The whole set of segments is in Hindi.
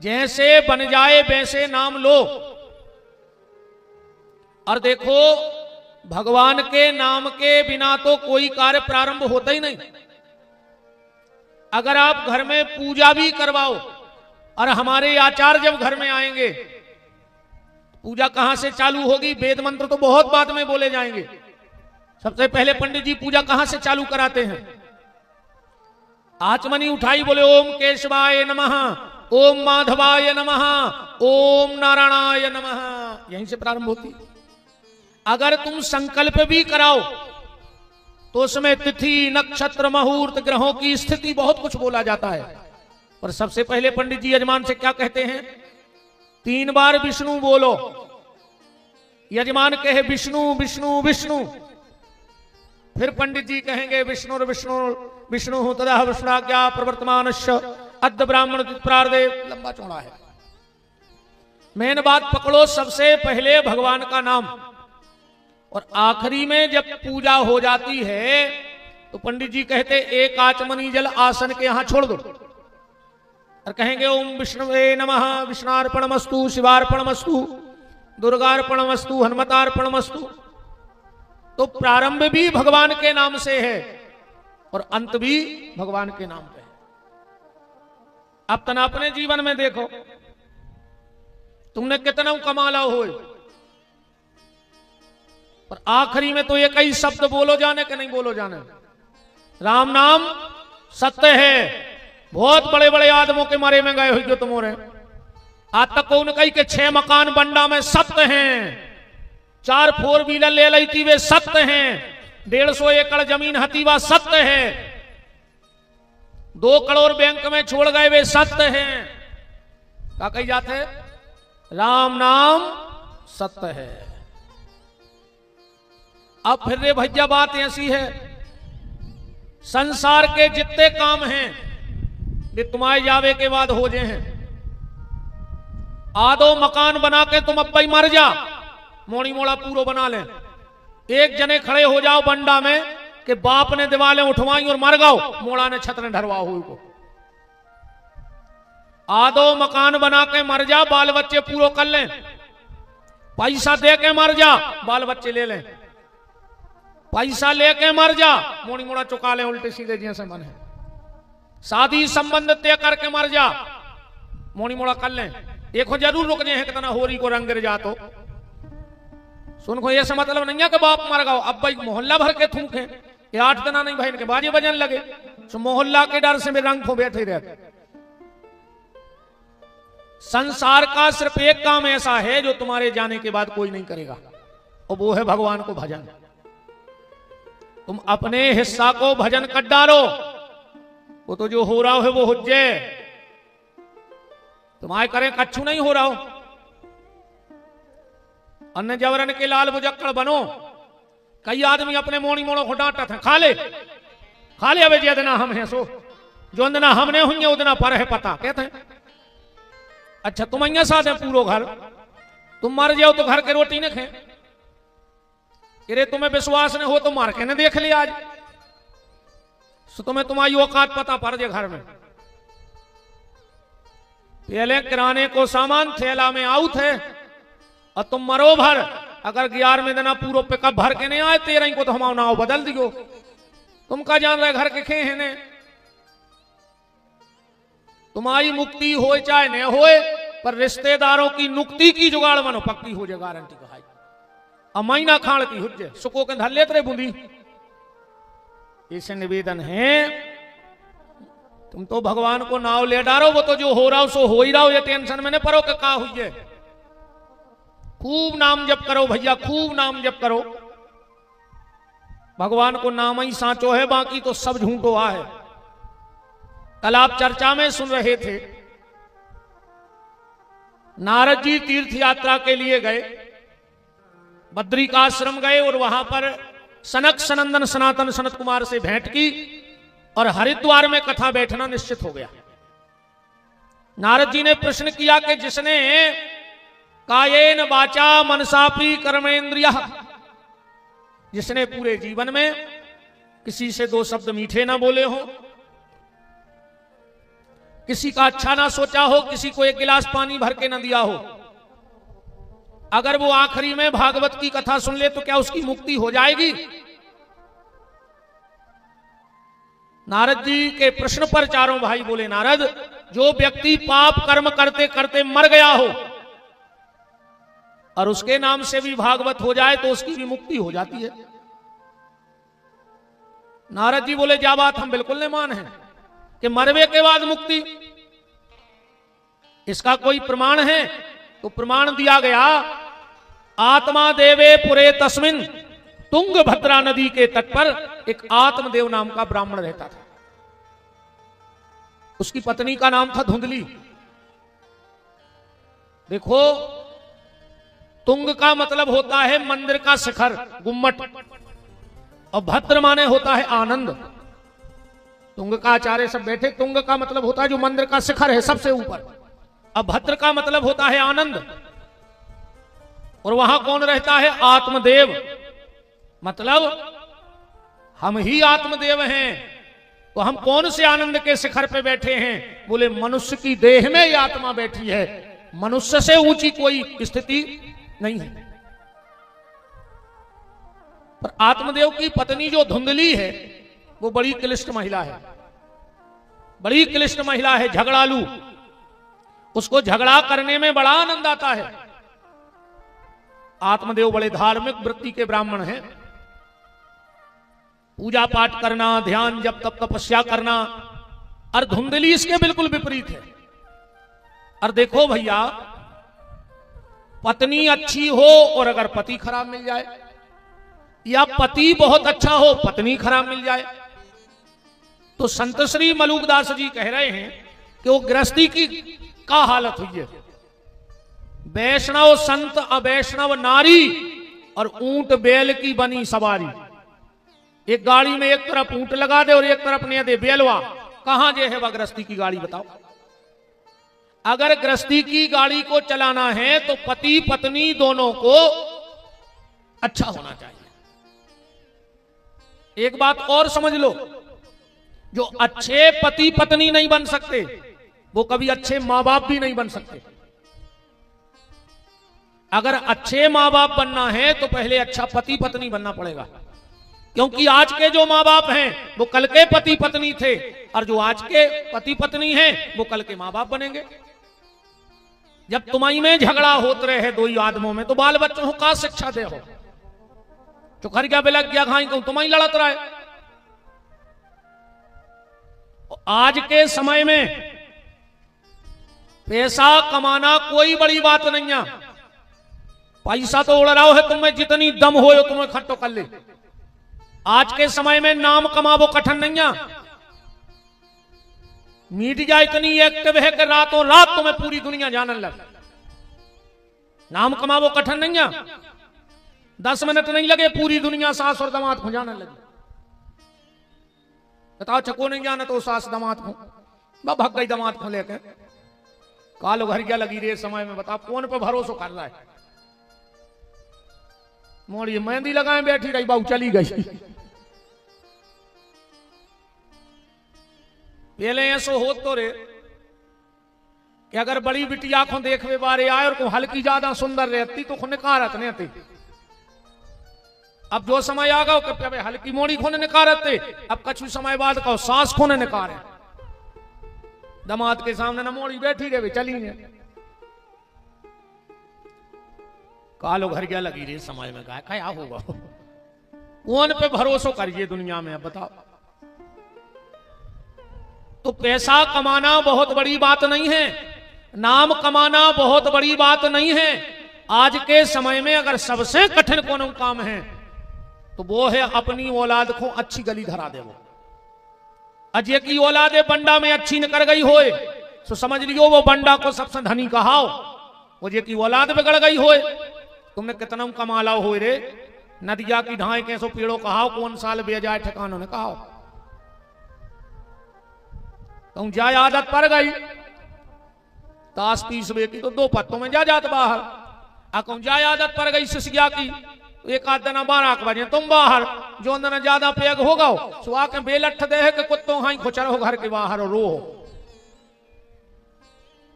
जैसे बन जाए वैसे नाम लो। और देखो, भगवान के नाम के बिना तो कोई कार्य प्रारंभ होता ही नहीं। अगर आप घर में पूजा भी करवाओ, और हमारे आचार्य जब घर में आएंगे, पूजा कहां से चालू होगी? वेद मंत्र तो बहुत बाद में बोले जाएंगे। सबसे पहले पंडित जी पूजा कहां से चालू कराते हैं? आचमनी उठाई, बोले ओम केशवाय नमः, ओम माधवाय नमः, ओम नारायणाय नमः, यहीं से प्रारंभ होती। अगर तुम संकल्प भी कराओ तो उसमें तिथि, नक्षत्र, मुहूर्त, ग्रहों की स्थिति बहुत कुछ बोला जाता है। और सबसे पहले पंडित जी यजमान से क्या कहते हैं? 3 बार विष्णु बोलो। यजमान कहे विष्णु विष्णु विष्णु, फिर पंडित जी कहेंगे विष्णु विष्णु विष्णु तदा विष्णाज्ञा प्रवर्तमानस्य अद्य ब्राह्मण प्रार्दे। लंबा चौड़ा है। मेन बात पकड़ो, सबसे पहले भगवान का नाम, और आखिरी में जब पूजा हो जाती है तो पंडित जी कहते एक आचमनी जल आसन के यहां छोड़ दो, और कहेंगे ओम विष्णुवे नमः, विष्णार्पणमस्तु, शिवार्पणमस्तु, दुर्गार्पणमस्तु, हनुमतार्पणमस्तु। तो प्रारंभ भी भगवान के नाम से है और अंत भी भगवान के नाम पे है। अब तना अपने जीवन में देखो, तुमने कितना कमाला हो, और आखिरी में तो ये कई शब्द बोलो जाने के नहीं बोलो जाने। राम नाम सत्य है। बहुत बड़े बड़े आदमों के मारे में गए हुई जो तुम हो रहे, आज तक कौन कही के 6 मकान बंडा में सत्य हैं, 4 4 व्हीलर ले ली थी वे सत्य हैं, 150 एकड़ जमीन हतीवा सत्य है, 2 करोड़ बैंक में छोड़ गए वे सत्य हैं। क्या कही जाते? राम नाम सत्य है। अब फिर रे भैया बात ऐसी है, संसार के जितने काम हैं वे तुम्हारे जावे के बाद हो जाए हैं। आधो मकान बना के तुम अब मर जा, मोड़ी मोड़ा पूरा बना ले। एक जने खड़े हो जाओ बंडा में कि बाप ने दीवारें उठवाई और मर गओ, मोड़ा ने छत ने ढरवा हुई को। आधो मकान बना के मर जा, बाल बच्चे पूरा कर लें, पैसा दे के मर जा, बाल बच्चे ले लें, पैसा लेके मर जा, मोड़ी मोड़ा चुका ले उल्टे सीधे जैसे मन है, शादी संबंध तय करके मर जा, मोड़ी मोड़ा कर लें। देखो जरूर रुक जाए कितना होरी को रंग गिर जा। तो सुन को, ये से मतलब नहीं है कि बाप मर गओ, अब भाई मोहल्ला भर के थूके, ये 8 दिन नहीं भाई के बाजे बजन लगे, तो मोहल्ला के डर से भी रंग को बैठे रहते। संसार का सिर्फ एक काम ऐसा है जो तुम्हारे जाने के बाद कोई नहीं करेगा, और वो है भगवान को भजन। तुम अपने हिस्सा को भजन कर डालो, वो तो जो हो रहा है वो हो जाए। तुम्हारे करें कच्छू नहीं हो रहा हो, अन्य जबरन के लाल बुजक्कड़ बनो। कई आदमी अपने मोड़ी मोड़ों को डांटते हैं, खा ले अबे जितना हम हैं सो, जो अंदना हमने हुई उतना पर है पता, कहते हैं। अच्छा तुम અહીંયા साथ है पूरो घर, तुम मर जाओ तो घर के रोटी न खाए। अरे तुम्हें विश्वास न हो तो मार के न देख लिया आज, सो तुम्हें तुम्हारी औकात पता पड़ जाए घर में। पहले किराने को सामान थैला में आउट है और तुम मरो भर। अगर 11वें दिन पूरा पिकअप भर के नहीं आए 13 को तो हम नाव बदल दियो। तुम का जान रहे घर के खे है ने। तुम्हारी मुक्ति हो चाहे न होए, पर रिश्तेदारों की नुक्ति की जुगाड़ बनो, पक्की हो जाए गारंटी का। अब महीना खाण की हुज्जे सुको के धर लेते बूंदी। इसे निवेदन है, तुम तो भगवान को नाव ले डारो, वो तो जो हो रहा हो सो हो ही रहा हो, ये टेंशन में न पड़ो कि का हुई है। खूब नाम जप करो भैया, खूब नाम जप करो। भगवान को नाम ही साचो है, बाकी तो सब झूठो है। कल आप चर्चा में सुन रहे थे, नारद जी तीर्थ यात्रा के लिए गए, बद्री का आश्रम गए और वहां पर सनक सनंदन सनातन सनत कुमार से भेंट की और हरिद्वार में कथा बैठना निश्चित हो गया। नारद जी ने प्रश्न किया कि जिसने कायेन वाचा मनसापि कर्मेंद्रिय, जिसने पूरे जीवन में किसी से 2 शब्द मीठे ना बोले हो, किसी का अच्छा ना सोचा हो, किसी को एक गिलास पानी भर के ना दिया हो, अगर वो आखिरी में भागवत की कथा सुन ले तो क्या उसकी मुक्ति हो जाएगी? नारद जी के प्रश्न पर चारों भाई बोले, नारद, जो व्यक्ति पाप कर्म करते करते मर गया हो और उसके नाम से भी भागवत हो जाए तो उसकी भी मुक्ति हो जाती है। नारद जी बोले, क्या बात, हम बिल्कुल नहीं मान है कि मरवे के बाद मुक्ति, इसका कोई प्रमाण है? तो प्रमाण दिया गया, आत्मा देवे पुरे तस्मिन, तुंगभद्रा नदी के तट पर एक आत्मदेव नाम का ब्राह्मण रहता था। उसकी पत्नी का नाम था धुंधली। देखो, तुंग का मतलब होता है मंदिर का शिखर, गुम्मट, और भद्र माने होता है आनंद। तुंग का आचार्य सब बैठे, तुंग का मतलब होता है जो मंदिर का शिखर है सबसे ऊपर, अब भद्र का मतलब होता है आनंद। और वहां कौन रहता है? आत्मदेव। मतलब हम ही आत्मदेव हैं, तो हम कौन से आनंद के शिखर पे बैठे हैं? बोले, मनुष्य की देह में ये आत्मा बैठी है, मनुष्य से ऊंची कोई स्थिति नहीं है। पर आत्मदेव की पत्नी जो धुंधली है वो बड़ी क्लिष्ट महिला है, बड़ी क्लिष्ट महिला है, झगड़ालू। उसको झगड़ा करने में बड़ा आनंद आता है। आत्मदेव बड़े धार्मिक वृत्ति के ब्राह्मण हैं, पूजा पाठ करना, ध्यान जब तब तपस्या करना, और धुंधली इसके बिल्कुल विपरीत है। और देखो भैया, पत्नी अच्छी हो और अगर पति खराब मिल जाए, या पति बहुत अच्छा हो पत्नी खराब मिल जाए, तो संत श्री मलुकदास जी कह रहे हैं कि वो गृहस्थी की का हालत हुई है। वैष्णव संत अवैष्णव नारी और ऊंट बैल की बनी सवारी। एक गाड़ी में एक तरफ ऊंट लगा दे और एक तरफ ने दे बैलवा, कहां जे है वह गृहस्थी की गाड़ी? बताओ। अगर गृहस्थी की गाड़ी को चलाना है तो पति पत्नी दोनों को अच्छा होना चाहिए। एक बात और समझ लो, जो अच्छे पति पत्नी नहीं बन सकते वो कभी अच्छे मां बाप भी नहीं बन सकते। अगर अच्छे मां बाप बनना है तो पहले अच्छा पति पत्नी बनना पड़ेगा, क्योंकि आज के जो मां बाप हैं वो कल के पति पत्नी थे, और जो आज के पति पत्नी हैं वो कल के मां बाप बनेंगे। जब तुम्हारी में झगड़ा होते रहे दो ही आदमों में, तो बाल बच्चों को का शिक्षा दे हो? चुखर क्या बिलक गया खाई कहूं तुम्हारी लड़त रहा है। आज के समय में पैसा कमाना कोई बड़ी बात नहीं है। पैसा तो उड़ रहा है, तुम्हें जितनी दम हो तुम्हें इकट्ठो कर ले। आज के समय में नाम कमावो कठिन नहीं है। मीडिया इतनी एक्टिव है कि रातों रात तुम्हें पूरी दुनिया जानने लगे। नाम कमावो कठिन नहीं है, 10 मिनट नहीं लगे पूरी दुनिया सास और दामाद को जानने लगी। बताओ, चको नहीं जाना तो सास दामाद को भाग गई, दामाद को लेकर कालो घर क्या लगी रे समय में। बताओ कौन पे भरोसा कर रहा है? मोड़ी मेहंदी लगाए बैठी रही, बाबू चली गई। पहले ऐसो हो तो रे कि अगर बड़ी बिटी आंखों देखवे बारे आए और को हल्की ज्यादा सुंदर रहती तो निकारत नहीं थी। अब जो समय आ गया कि हल्की मोड़ी खोने निकारते, अब कछु समय बाद कहो सास खोने निकारे। दामाद के सामने न मोड़ी बैठी रहे चली ने कालो घर क्या लगी रे समय में गाय क्या होगा? कौन पे भरोसा करिए दुनिया में? अब बताओ। तो पैसा कमाना बहुत बड़ी बात नहीं है, नाम कमाना बहुत बड़ी बात नहीं है। आज के समय में अगर सबसे कठिन कोनो काम है तो वो है अपनी औलाद को अच्छी गली धरा दे। वो अजय की औलादे बंडा में अच्छी निकल गई होए तो समझ लियो वो बंडा को सबसे धनी कहाओ। वो जे की औलाद बिगड़ गई होए, तुमने कितना कमाला हो रे, नदिया की ढाई कैसो पेड़ों कहाओ, कौन साल बे जाए ठिकानों ने कहाओ। तुम जाए आदत पड़ गई ताश पीस बे की तो 2 पत्तों में जा जात बाहर। अकुम जाए आदत पड़ गई सिसिया की, एक आध दिन 12 बजे तुम बाहर, जो दिन ज्यादा पेग होगा सुहा के बेलठ दे है कि कुत्तों हाई खुचर हो घर के बाहर और रो।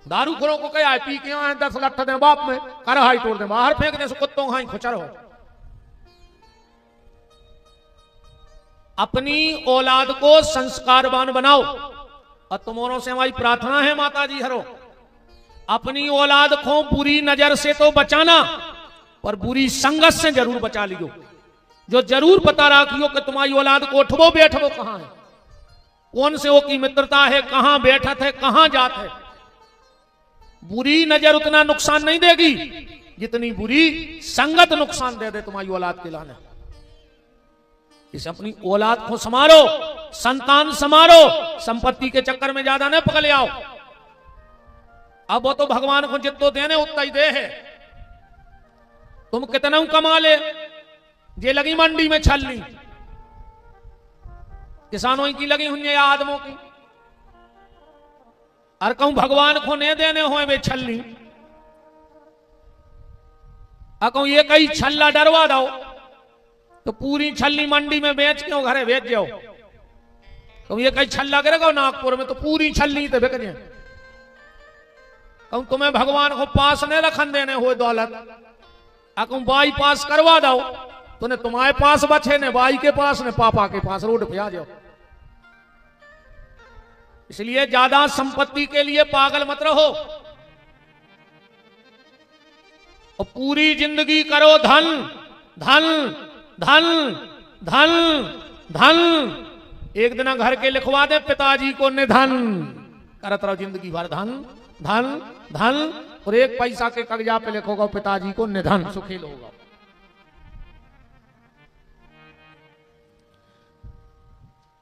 दारू खोरों को क्या है, पी के आए 10 लट्ठ दे बाप में, करहाई तोड़ दे, बाहर फेंक दे, कुत्तों खाई खुचर हो। अपनी औलाद को संस्कारवान बनाओ। और तुम्हारों से हमारी प्रार्थना है माता जी हरो, अपनी औलाद को बुरी नजर से तो बचाना, पर बुरी संगत से जरूर बचा लियो। जो जरूर पता रखियो कि तुम्हारी औलाद को उठवो बैठवो कहां है, कौन से वो की मित्रता है, कहां बैठत है, कहां जात है। बुरी नजर उतना नुकसान नहीं देगी जितनी बुरी संगत नुकसान दे दे तुम्हारी औलाद के लाने। इसे अपनी औलाद को संभालो, संतान संभालो, संपत्ति के चक्कर में ज्यादा न पकड़ आओ। अब वो तो भगवान को जितना देने उतना ही दे है। तुम कितना कमा ले, जे लगी मंडी में छलनी, किसानों की लगी हुई है, आदमों की, और कहूं भगवान को नहीं देने हुए वे छलनी, और कहूं ये कई छल्ला डरवा दो तो पूरी छल्ली मंडी में बेच के घरे बेच जाओ। कहूं ये कई छल्ला गिरेगा नागपुर में तो पूरी छल्ली तो बिक जाए। कहूं तुम्हें भगवान को पास नहीं रखन देने हुए दौलत, कहूं बाई पास करवा दो तो ने तुम्हारे पास बचे ने बाई के पास ने पापा के पास, रोड पे आ जाओ। इसलिए ज्यादा संपत्ति के लिए पागल मत रहो, और पूरी जिंदगी करो धन धन धन धन धन। एक दिन घर के लिखवा दे पिताजी को निधन, करत रहो जिंदगी भर धन धन धन, और एक पैसा के कागजा पे लिखोगा पिताजी को निधन, सुखी होगा।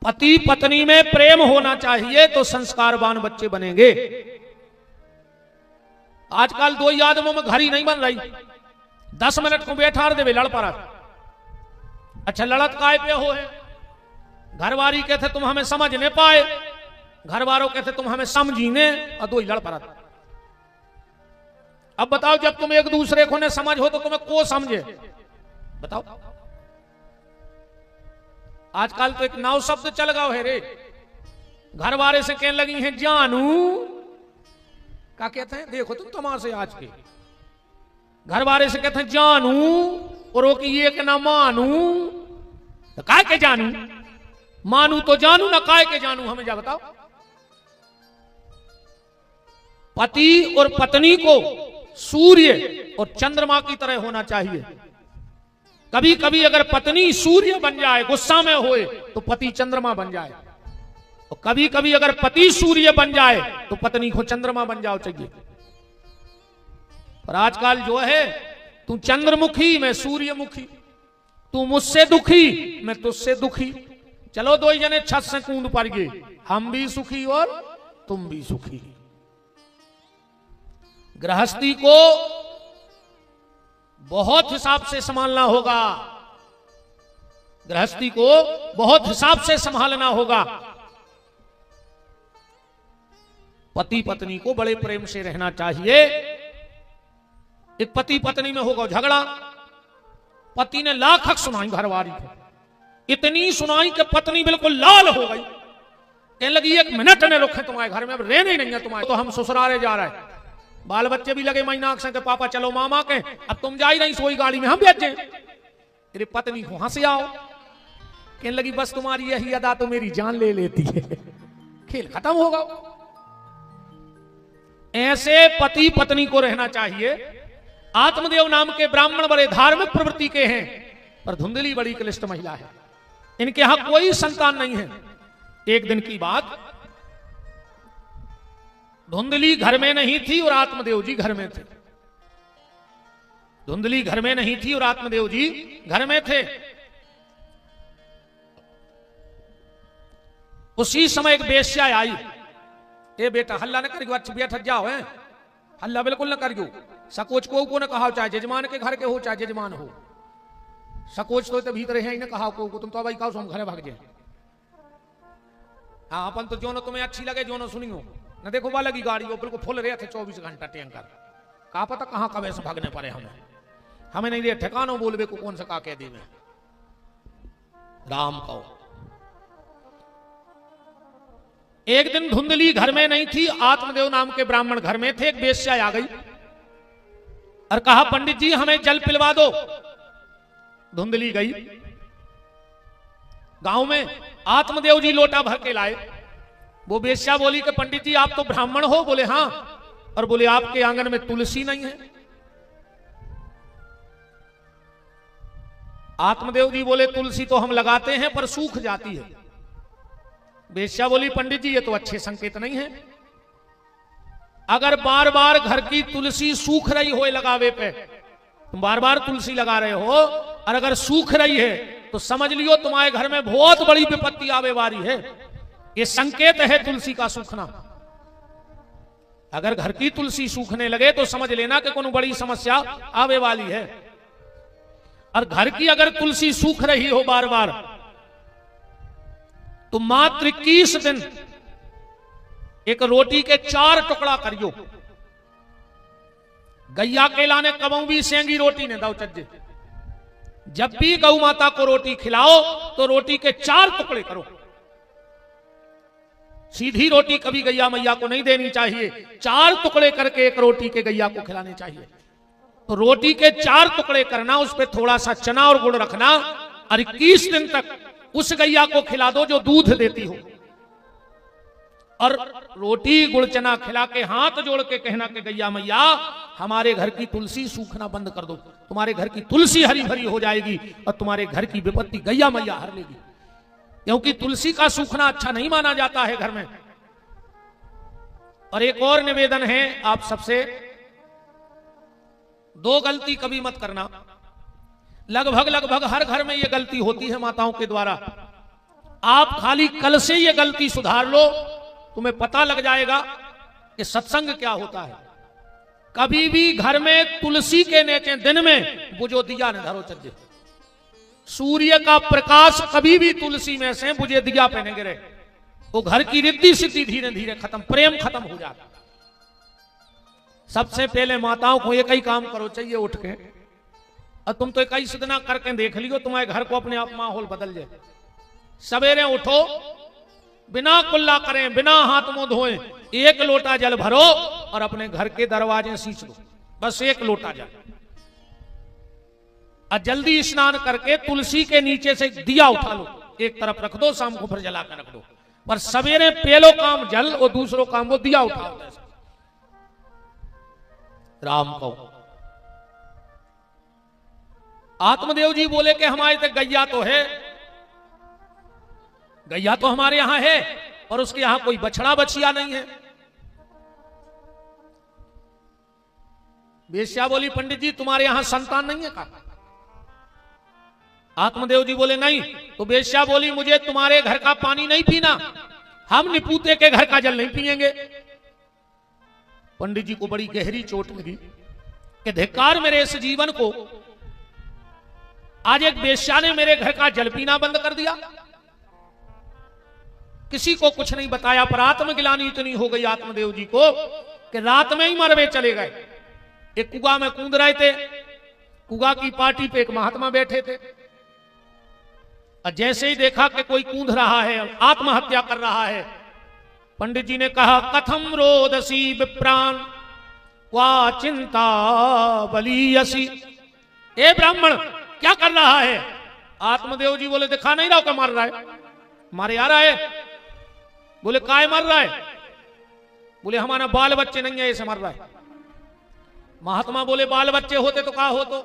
पति पत्नी में प्रेम होना चाहिए तो संस्कारवान बच्चे बनेंगे। आजकल दो आदमों में घर ही नहीं बन रही, 10 मिनट को बैठा दे लड़ पड़ा। अच्छा लड़त काय पे हो है, घरवारी कहते तुम हमें समझ नहीं पाए, घर वालों कहते तुम हमें समझी ने, और दो ही लड़ पड़ा। अब बताओ जब तुम एक दूसरे को ने समझ हो तो तुम्हें को समझे, बताओ। आजकल तो एक नाव शब्द चल गया है रे, घर वाले से कहने लगी हैं जानू, क्या कहते हैं देखो तुम तमाशे आज के। घर वाले से कहते हैं जानू, और वो की ये के ना मानू, तो काय के जानू, मानू तो जानू ना काय के जानू, हमें जा बताओ। पति और पत्नी को सूर्य और चंद्रमा की तरह होना चाहिए। कभी कभी अगर पत्नी सूर्य बन जाए, गुस्सा में होए, तो पति चंद्रमा बन जाए, और कभी कभी अगर पति सूर्य बन जाए तो पत्नी को चंद्रमा बन जाओ चाहिए। पर आजकल जो है, तू चंद्रमुखी मैं सूर्यमुखी, तू मुझसे दुखी मैं तुझसे दुखी, चलो दो ही जने छत से कूद पड़ गए, हम भी सुखी और तुम भी सुखी। गृहस्थी को बहुत हिसाब से संभालना होगा, गृहस्थी को बहुत हिसाब से संभालना होगा। पति पत्नी को बड़े प्रेम से रहना चाहिए। एक पति पत्नी में होगा झगड़ा, पति ने लाख हक सुनाई घरवारी को, इतनी सुनाई कि पत्नी बिल्कुल लाल हो गई, कहने लगी 1 मिनट ने रुके तुम्हारे घर में, अब रहने ही नहीं है तुम्हारे, तो हम ससुराले जा रहे हैं। बाल बच्चे भी लगे महीना से पापा चलो मामा के, अब तुम जा ही नहीं सोई गाड़ी में, हम बैठ जाए। तेरी पत्नी को हंसी आओ, कहने लगी बस तुम्हारी यही अदा तो मेरी जान ले लेती है, खेल खत्म होगा। ऐसे पति पत्नी को रहना चाहिए। आत्मदेव नाम के ब्राह्मण बड़े धार्मिक प्रवृत्ति के हैं, पर धुंधली बड़ी क्लिष्ट महिला है, इनके यहां कोई संतान नहीं है। एक दिन की बात, धुंधली घर में नहीं थी और आत्मदेव जी घर में थे। धुंधली घर में नहीं थी और आत्मदेव जी घर में थे। उसी समय एक बेश्या आई, ए बेटा हल्ला न करियो, अच्छा बैठ जाओ, है हल्ला बिल्कुल न करियो। सकोच को ने कहा, चाहे जजमान के घर के हो चाहे जजमान हो, सकोच तो भीतर है ही न कहा को, तुम तो भाई कहो हम घरे भाग जाए। हाँ अपन तो जो न तुम्हें अच्छी लगे जो न सुनियो न, देखो वाला की गाड़ी वो बिल्कुल फुल रहे थे 24 घंटा टैंकर, कहा पता कहां कब से भागने पड़े हमें नहीं रहे ठिकानो बोलबे को कौन सा का कह दी में राम कहो। एक दिन धुंधली घर में नहीं थी, आत्मदेव नाम के ब्राह्मण घर में थे। एक वेश्या आ गई और कहा पंडित जी हमें जल पिलवा दो। धुंधली गई गांव में, आत्मदेव जी लोटा भर के लाए। वो वेश्या बोली कि पंडित जी आप तो ब्राह्मण हो? बोले हाँ। और बोले आपके आंगन में तुलसी नहीं है? आत्मदेव जी बोले तुलसी तो हम लगाते हैं पर सूख जाती है। वेश्या बोली पंडित जी ये तो अच्छे संकेत नहीं है। अगर बार बार घर की तुलसी सूख रही हो लगावे पे, तुम बार बार तुलसी लगा रहे हो और अगर सूख रही है तो समझ लियो तुम्हारे घर में बहुत बड़ी विपत्ति आवे वाली है। ये संकेत है तुलसी का सूखना। अगर घर की तुलसी सूखने लगे तो समझ लेना कि कोई बड़ी समस्या आवे वाली है। और घर की अगर तुलसी सूख रही हो बार बार तो मात्र 21 दिन एक रोटी के 4 टुकड़ा करियो। गैया के लाने कबू भी सेंगी रोटी ने दाऊ चज्जे। जब भी गौ माता को रोटी खिलाओ तो रोटी के 4 टुकड़े करो। सीधी रोटी कभी गैया मैया को नहीं देनी चाहिए, 4 टुकड़े करके एक रोटी के गैया को खिलाने चाहिए। तो रोटी के 4 टुकड़े करना, उस पर थोड़ा सा चना और गुड़ रखना और 21 दिन तक उस गैया को खिला दो जो दूध देती हो। और रोटी गुड़ चना खिला के हाथ जोड़ के कहना कि गैया मैया हमारे घर की तुलसी सूखना बंद कर दो, तुम्हारे घर की तुलसी हरी भरी हो जाएगी और तुम्हारे घर की विपत्ति गैया मैया हर लेगी। क्योंकि तुलसी का सूखना अच्छा नहीं माना जाता है घर में। और एक और निवेदन है आप सबसे, 2 गलती कभी मत करना। लगभग हर घर में यह गलती होती है माताओं के द्वारा। आप खाली कल से ये गलती सुधार लो, तुम्हें पता लग जाएगा कि सत्संग क्या होता है। कभी भी घर में तुलसी के नीचे दिन में बुझो दिया न धरो चज्जे। सूर्य का प्रकाश कभी भी तुलसी में से बुझे दिया पे नहीं गिरे, वो घर की रिद्धि सिद्धि धीरे धीरे खत्म, प्रेम खत्म हो जाता। सबसे पहले माताओं को एक ही काम करो चाहिए उठ के, और तुम तो एक ही सिद्धना करके देख लियो तुम्हारे घर को अपने आप माहौल बदल जाए। सवेरे उठो, बिना कुल्ला करें, बिना हाथ मुंह धोए, 1 लोटा जल भरो और अपने घर के दरवाजे सींच दो। बस 1 लोटा जल, और जल्दी स्नान करके तुलसी के नीचे से दिया उठा लो, एक तरफ रख दो, शाम को फिर जला कर रख दो। पर सवेरे पहलो काम जल और दूसरो काम वो दिया उठाओ। राम को आत्मदेव जी बोले कि हमारे तक गैया तो है, गैया तो हमारे यहां है, और उसके यहां कोई बछड़ा बछिया नहीं है। वेश्या बोली पंडित जी तुम्हारे यहां संतान नहीं है का? आत्मदेव जी बोले नहीं। तो वेश्या बोली मुझे तुम्हारे घर का पानी नहीं पीना, हम निपूते के घर का जल नहीं पिएंगे। पंडित जी को बड़ी गहरी चोट लगी कि धिक्कार मेरे इस जीवन को, आज एक वेश्या ने मेरे घर का जल पीना बंद कर दिया। किसी को कुछ नहीं बताया, पर आत्मगिलानी इतनी हो गई आत्मदेव जी को कि रात में ही मरवे चले गए। एक कुआ में कूद रहे थे, कुआ की पार्टी पे एक महात्मा बैठे थे, और जैसे ही देखा कि कोई कूद रहा है, आत्महत्या कर रहा है, पंडित जी ने कहा कथम रोदसी विप्राण वा चिंता बलीयसी। ए ब्राह्मण क्या कर रहा है? आत्मदेव जी बोले दिखा नहीं रहा क्या मार रहा है? मारे आ रहा है। बोले काय मर रहा है? बोले हमारा बाल बच्चे नहीं है ऐसे मर रहा है। महात्मा बोले बाल बच्चे होते तो कहा हो तो?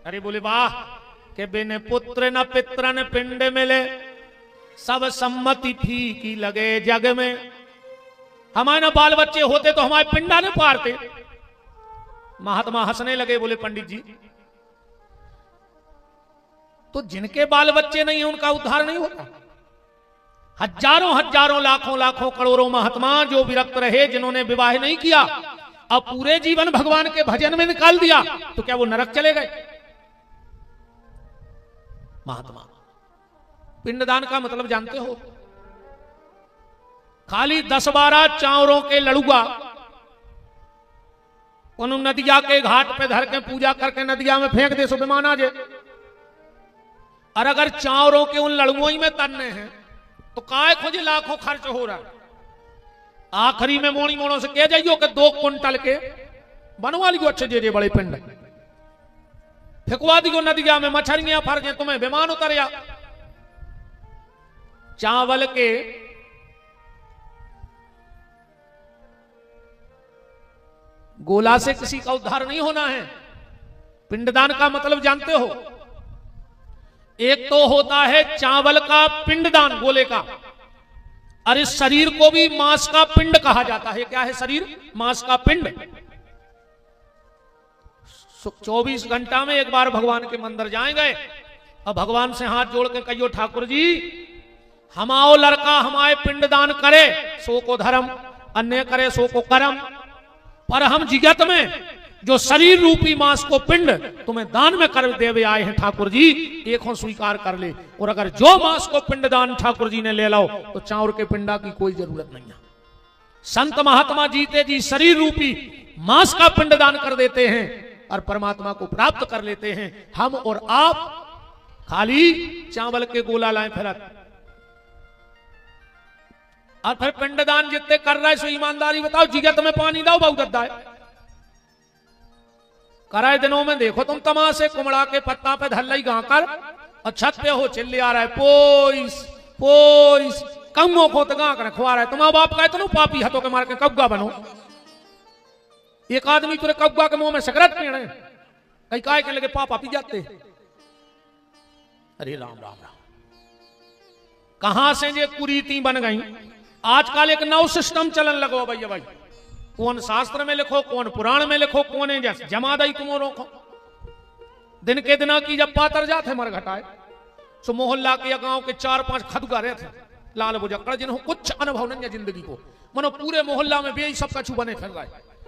अरे बोले वाह के बिन पुत्र न पित्र न पिंड मिले, सब सम्मति फीकी लगे जग में। हमारे ना बाल बच्चे होते तो हमारे पिंडा ने पारते। महात्मा हंसने लगे, बोले पंडित जी तो जिनके बाल बच्चे नहीं है उनका उद्धार नहीं होता। हजारों हजारों लाखों लाखों करोड़ों महात्मा जो विरक्त रहे, जिन्होंने विवाह नहीं किया, अब पूरे जीवन भगवान के भजन में निकाल दिया, तो क्या वो नरक चले गए? महात्मा पिंडदान का मतलब जानते हो? खाली 10-12 चावरों के लड़ुआ उन नदिया के घाट पे धर के पूजा करके नदिया में फेंक दे, सो विमान आ जाए। और अगर चावरों के उन लड़ुओं ही में तरने हैं तो काय खोजे लाखों खर्च हो रहा है। आखिरी में मोणी मोणों से कह जाइयो कि 2 क्विंटल के बनवा लियो अच्छे जे बड़े पिंड, फेंकवा दियो नदिया में, मछलियां फर जाए, तुम्हें विमान उतरिया। चावल के गोला से किसी का उद्धार नहीं होना है। पिंडदान का मतलब जानते हो, एक तो होता है चावल का पिंडदान गोले का, और इस शरीर को भी मांस का पिंड कहा जाता है। क्या है शरीर? मांस का पिंड। 24 घंटा में एक बार भगवान के मंदिर जाएंगे और भगवान से हाथ जोड़ के कहियो ठाकुर जी हमाओ लड़का हमारे पिंडदान करे सो को धर्म, अन्य करे सो को कर्म, पर हम जिगत में जो शरीर रूपी मांस को पिंड तुम्हें दान में कर देवे आए हैं ठाकुर जी, एक हो स्वीकार कर ले। और अगर जो मांस को पिंडदान ठाकुर जी ने ले लो तो चाउर के पिंडा की कोई जरूरत नहीं है। संत महात्मा जीते जी शरीर रूपी मांस का पिंडदान कर देते हैं और परमात्मा को प्राप्त कर लेते हैं। हम और आप खाली चावल के गोला लाए फिरत, और फिर पिंडदान जितने कर रहा है सो ईमानदारी बताओ, जिगत में पानी दाओ बहुत दद्दा है। कराए दिनों में देखो तुम तमाशे, कुमड़ा के पत्ता पे धल्लाई गाकर और छत पे हो चिल्ले आ रहा है पोइस पोइस, कमों को तो गांक रखवा रहा है। तुम्हारा बाप का इतना पापी हाथों के मार के कब्गा बनो। एक आदमी तुरे कब्गा के मुंह में सिगरेट पीने कई काय के लगे पापा पी जाते। अरे राम राम राम, कहां से ये कुरीति बन गई। आजकल एक नव सिस्टम चलन लगो भैया भाई, कौन शास्त्र में लिखो, कौन पुराण में लिखो, कौन जमा दई तुम रोको। दिन के दिना की जब पातर जाते मर घटाए सो मोहल्ला के या गांव के 4-5 खदगा रहे थे लाल बुजक्कड़, जिन्हों कुछ अनुभव नहीं है जिंदगी को, मनो पूरे मोहल्ला में बेई सब कछु बने फिर गए।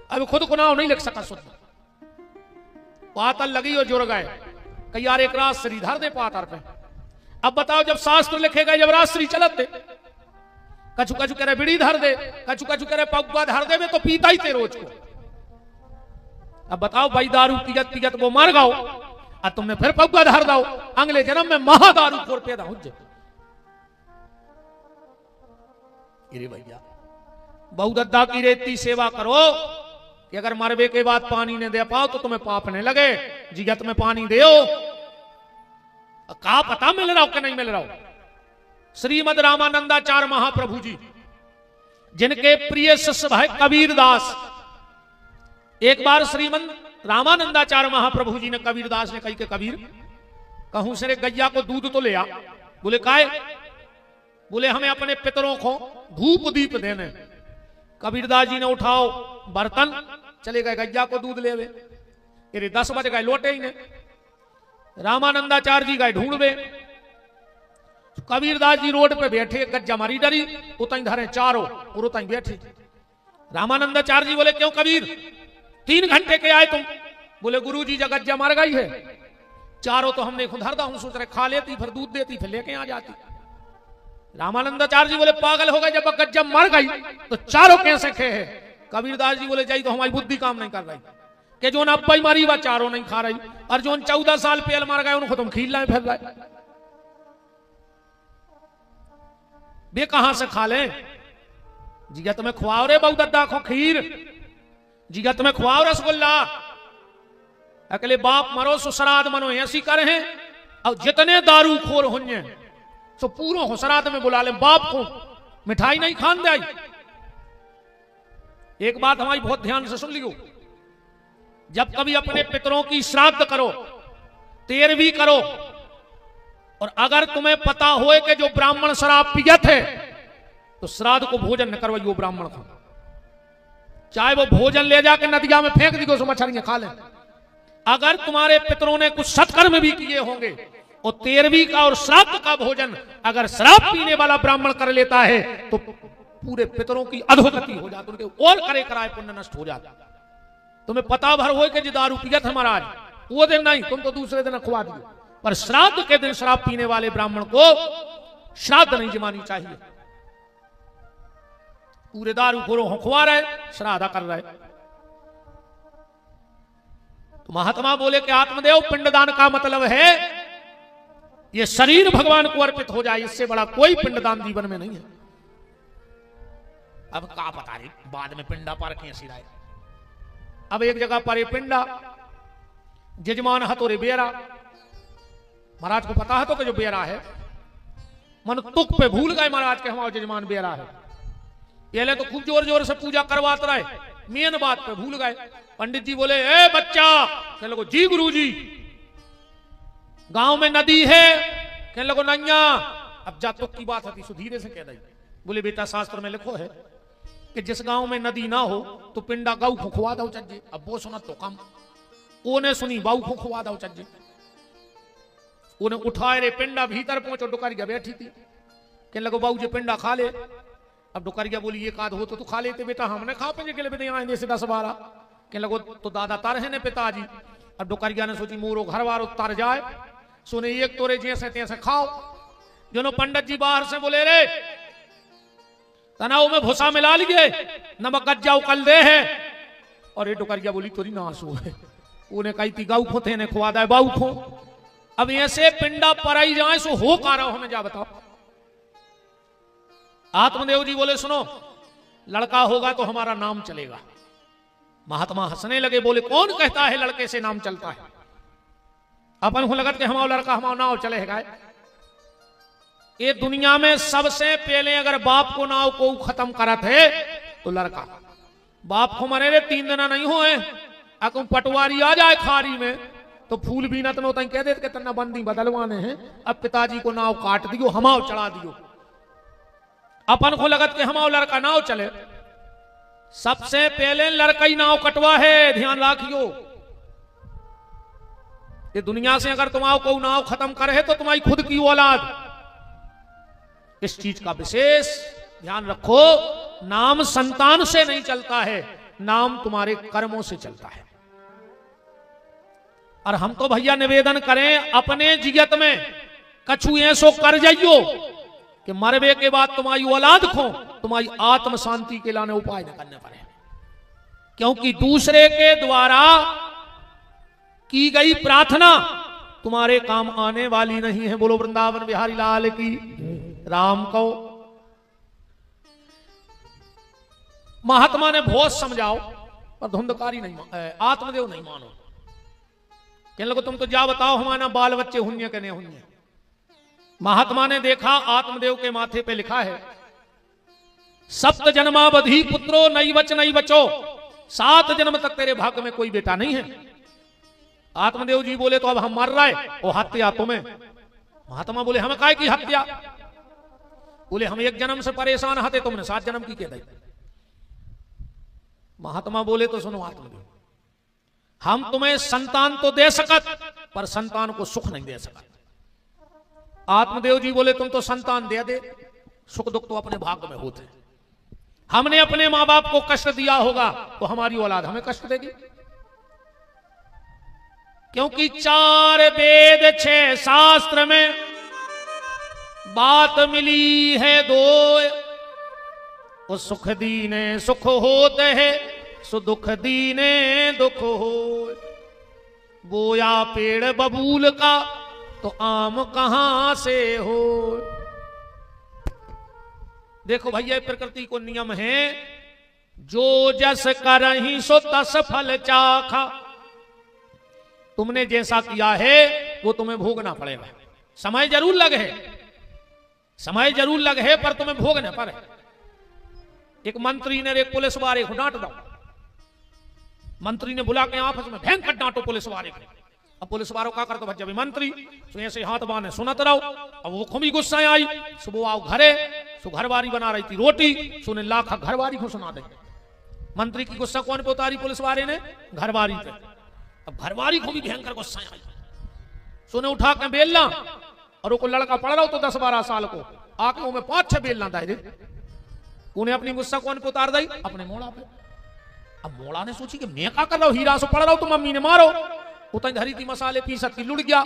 अब खुद को नाव नहीं लिख सका शुद्ध, पातर लगी और जुड़ गए कई यार एक राजश्री धर दे पातर पे। अब बताओ जब शास्त्र लिखे गए, जब राजश्री चलते कछु कछु करे बिड़ी धर दे, कछु कछु करे पगुआ धर दे, में तो पीता ही थे रोज को। अब बताओ भाई दारू पियत पियत वो मर गओ और तुमने फिर पगुआ धर दो, अगले जन्म में महादारू खोर पैदा हो जाए। भैया बहुदद्दा की रेती सेवा करो कि अगर मरबे के बाद पानी ने दे पाओ तो तुम्हें पाप ने लगे। जिगत में पानी दे का पता मिल रहा हो कि नहीं मिल रहा हो। श्रीमद रामानंदाचार्य महाप्रभु जी जिनके प्रिय शिष्य भाई कबीर दास, एक बार श्रीमद रामानंदाचार्य महाप्रभु जी ने कबीर दास ने कही के कबीर कहूं से गैया को दूध तो ले आ। बोले काय? बोले हमें अपने पितरों को धूप दीप देने। कबीरदास जी ने उठाओ बर्तन, चले गए गैया को दूध ले। अरे 10 बज गए, लौटे ही ने। रामानंदाचार्य जी गए ढूंढवे। कबीरदास जी रोड पे बैठे, गज्जा मारी डरी, उतई धरे चारों और उतई बैठे। रामानंदाचार्य जी बोले क्यों कबीर 3 घंटे के आए तुम? बोले गुरु जी जब गज्जा मर गई है चारों तो हमने खुद हरदा हूं, सोच रहे खा लेती फिर दूध देती फिर लेके आ जाती। रामानंदाचार्य जी बोले पागल हो गए, जब गज्जा मर गई तो चारों कैसे खे है? कबीरदास जी बोले जाई तो हमारी बुद्धि काम नहीं कर रही कि जो अब्बा ही मारी वह चारों नहीं खा रही, और जो 14 साल पहले मर गए उनको तुम खील लाए फिर लाए। वे कहां से खा ले? जिगत में खुआओ रे बहुदद्दा को खीर, जिगत में खुआओ रसगुल्ला। अकेले बाप मरो सुसराद मनो ऐसी करे हैं, और जितने दारू खोर होंगे तो पूरा हुसरात में बुला ले बाप को, मिठाई नहीं खान दे। एक बात हमारी बहुत ध्यान से सुन लियो, जब कभी अपने पितरों की श्राद्ध करो, 13वीं करो, और अगर तुम्हें पता होए कि जो ब्राह्मण शराब पियत है तो श्राद्ध को भोजन न करवाइयो ब्राह्मण को, चाहे वो भोजन ले जाके नदिया में फेंक दियो सो मछलियां खा ले। अगर तुम्हारे पितरों ने कुछ सत्कर्म भी किए होंगे और 13वीं का और श्राद्ध का भोजन अगर शराब पीने वाला ब्राह्मण कर लेता है तो पूरे पितरों की अधोगति हो जाती, उनके और करे कराए पुण्य नष्ट हो जाता। तुम्हें पता भर हो कि दारू पियत है महाराज, वो दिन नहीं, तुम तो दूसरे दिन खुआ दियो, पर श्राद्ध के दिन शराब पीने वाले ब्राह्मण को श्राद्ध नहीं जमानी चाहिए। पूरे दारू खोरों खुआ रहे, श्राद्ध कर रहे। तो महात्मा बोले कि आत्मदेव पिंडदान का मतलब है ये शरीर भगवान को अर्पित हो जाए, इससे बड़ा कोई पिंडदान जीवन में नहीं है। अब का पता नहीं बाद में पिंडा पर कैसी राय। अब एक जगह पर ये पिंडा जजमान हतोरे बेरा, महाराज को पता है तो कि जो बेरा है मन तुक पे भूल गए महाराज के हमारा जजमान बेरा है। पहले तो खूब जोर जोर से पूजा करवाते रहे, मेन बात पे भूल गए। पंडित जी बोले ए बच्चा, कहने लगो जी गुरुजी। गांव में नदी है, कहने लगो नैया। अब जा तुक की बात होती सुधीरे से कह दी। बोले बेटा शास्त्र में लिखो है कि जिस गांव में नदी ना हो तो पिंडा गऊ को खुआ दो चज्जे। अब वो सुना तो कम, ओने सुनी बाऊ को खुआ दो चज्जे। उन्हें उठाए रे पिंडा भीतर पहुंचो, डुकरिया बैठी थी। कहने लगो बाऊ जी पिंडा खा ले। अब डुकरिया बोली ये काद हो तो तू खा लेते बेटा, हमने खा पे के लिए आएंगे से 10-12। कहने लगो तो दादा तार है ने पिताजी। अब डुकरिया ने सोची मोरो घर वार उतार जाए, सुने एक तोरे जैसे तैसे खाओ। जो पंडित जी बाहर से बोले रे तनाव में भूसा मिला लिए, नमक गज्जा उकल दे है। और ये डुकरिया बोली तोरी नासू है। उन्हें कही थी गाऊ खोते ने खुआ दे बाऊ खो। अब ऐसे पिंडा पराई जाए सो हो का रहा हमें जा बताओ। आत्मदेव जी बोले सुनो लड़का होगा तो हमारा नाम चलेगा। महात्मा हंसने लगे, बोले कौन कहता है लड़के से नाम चलता है? अपन को लगत के हमारा लड़का हमारा नाव चलेगा। ये दुनिया में सबसे पहले अगर बाप को नाव को खत्म करत है तो लड़का। बाप को मरे रे 3 दिन नहीं हुए, अकुम पटवारी आ जाए खारी में तो फूल भी न तो कह देते तना बंदी बदलवाने हैं। अब पिताजी को नाव काट दियो, हमाव चढ़ा दियो। अपन को लगत के हमारा लड़का नाव चले, सबसे पहले लड़का ही नाव कटवा है, ध्यान रखियो। ये दुनिया से अगर तुम को नाव खत्म करे है तो तुम्हारी खुद की औलाद। इस चीज का विशेष ध्यान रखो, नाम संतान से नहीं चलता है, नाम तुम्हारे कर्मों से चलता है। और हम तो भैया निवेदन करें अपने जियत में कछु ऐसो कर जाइयो कि मरवे के बाद तुम्हारी औलाद खो, तुम्हारी आत्म शांति के लाने उपाय न करने पड़े। क्योंकि दूसरे के द्वारा की गई प्रार्थना तुम्हारे काम आने वाली नहीं है। बोलो वृंदावन बिहारी लाल की राम को। महात्मा ने बहुत समझाओ पर धुंधकारी नहीं, आत्मदेव नहीं मानो। कहने लगो तुम तो जा बताओ हमारा बाल बच्चे हुन्य के नहीं हुन्य। महात्मा ने देखा आत्मदेव के माथे पे लिखा है 7 जन्मावधि पुत्रो नहीं बचो, 7 जन्म तक तेरे भाग्य में कोई बेटा नहीं है। आत्मदेव जी बोले तो अब हम मर रहे, वो हत्या तुम्हें। महात्मा बोले हमें काय की हत्या? बोले हम 1 जन्म से परेशान हते, तुमने 7 जन्म की कह दी। महात्मा बोले तो सुनो आत्मदेव, हम तुम्हें संतान तो दे सकत पर संतान को सुख नहीं दे सकत। आत्मदेव जी बोले तुम तो संतान दे दे, सुख दुख तो अपने भाग्य में होते। हमने अपने मां बाप को कष्ट दिया होगा तो हमारी औलाद हमें कष्ट देगी। क्योंकि 4 वेद 6 शास्त्र में बात मिली है 2, वो सुख दीने सुख होते है, सो दुख दीने दुख हो। बोया पेड़ बबूल का तो आम कहां से हो। देखो भैया प्रकृति को नियम है, जो जस करहि सो तस फल चाखा। तुमने जैसा किया है वो तुम्हें भोगना पड़ेगा। समय जरूर लगे है, समय जरूर लगे है पर तुम्हें भोगना पड़े। एक मंत्री ने एक पुलिस वाले को डांट दो। मंत्री ने बुला के आपस में भयंकर डांटो पुलिस वाले को। अब पुलिस वालों का करते जब मंत्री तो ऐसे हाथ बांधे सुनत रहो। अब वो खूब गुस्सा आई, सुबह आओ घरे, सो घरवारी बना रही थी रोटी, सुने लाखा घरवारी को सुना दे। मंत्री की गुस्सा कौन पे उतारी? पुलिस वाले ने घरवारी पे। अब घरवारी को भी भयंकर गुस्सा आई, सुने उठा के बेलना, और वो लड़का पड़ रहा हो तो 10-12 साल को, आके वो में 5-6 बेलना था। उन्हें अपनी गुस्सा कौन पे उतार दी? अपने मोड़ा पे। अब मोड़ा ने सोची कि मैं क्या कर रहा हूं, हीरा से पड़ रहा हूं तो मम्मी ने मारो। उतनी धरी थी मसाले पीसत की, लुढ़ गया,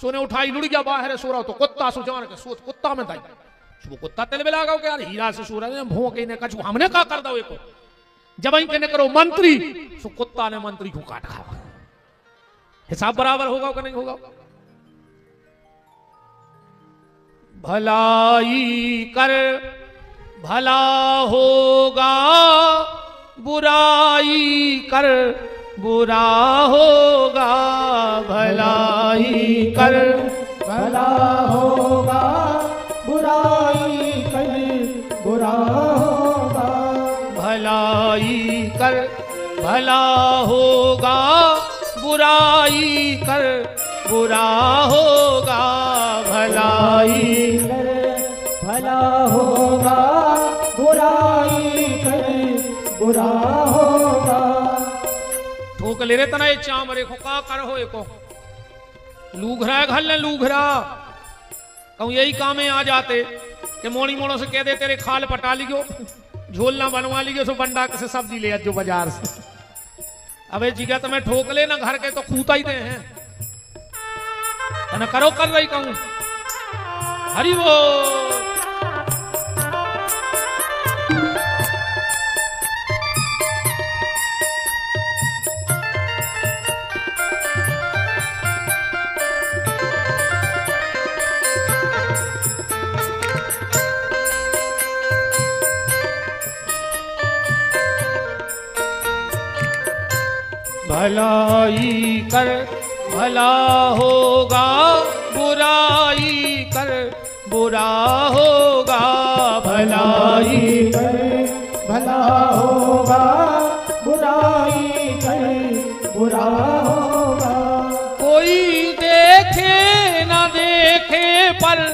सोने उठाई लुढ़ गया, बाहर सो रहा हो तो कुत्ता सो जान के सोच कुत्ता में था। वो कुत्ता तेल में लगा यार हीरा से सो रहा है, भोंके ने कछु हमने क्या कर दो। एक जब ही कहने करो मंत्री, सो कुत्ता ने मंत्री को काट खा। हिसाब बराबर होगा कि नहीं होगा? भलाई कर भला होगा, बुराई कर बुरा होगा। भलाई कर भला होगा, बुराई कर बुरा होगा। भलाई कर भला होगा, बुराई कर बुरा होगा। भलाई कर भला होगा, बुराई कर बुरा होगा। ठोक ले रे तना ये चामरे को का कर हो एको लूघरा घर ले लूघरा कहूँ यही काम में आ जाते कि मोड़ी मोड़ों से कह दे तेरे खाल पटा लियो, झोलना बनवा लियो, सो बंडा से सब्जी ले जो बाजार से। अबे जिगा तुम्हें ठोक ले ना घर के तो खूता ही दे हैं न करो कर रही कहूँ। हरि वो भलाई कर भला होगा, बुराई कर बुरा होगा। भलाई कर भला होगा, बुराई कर बुरा होगा। कोई देखे न देखे पर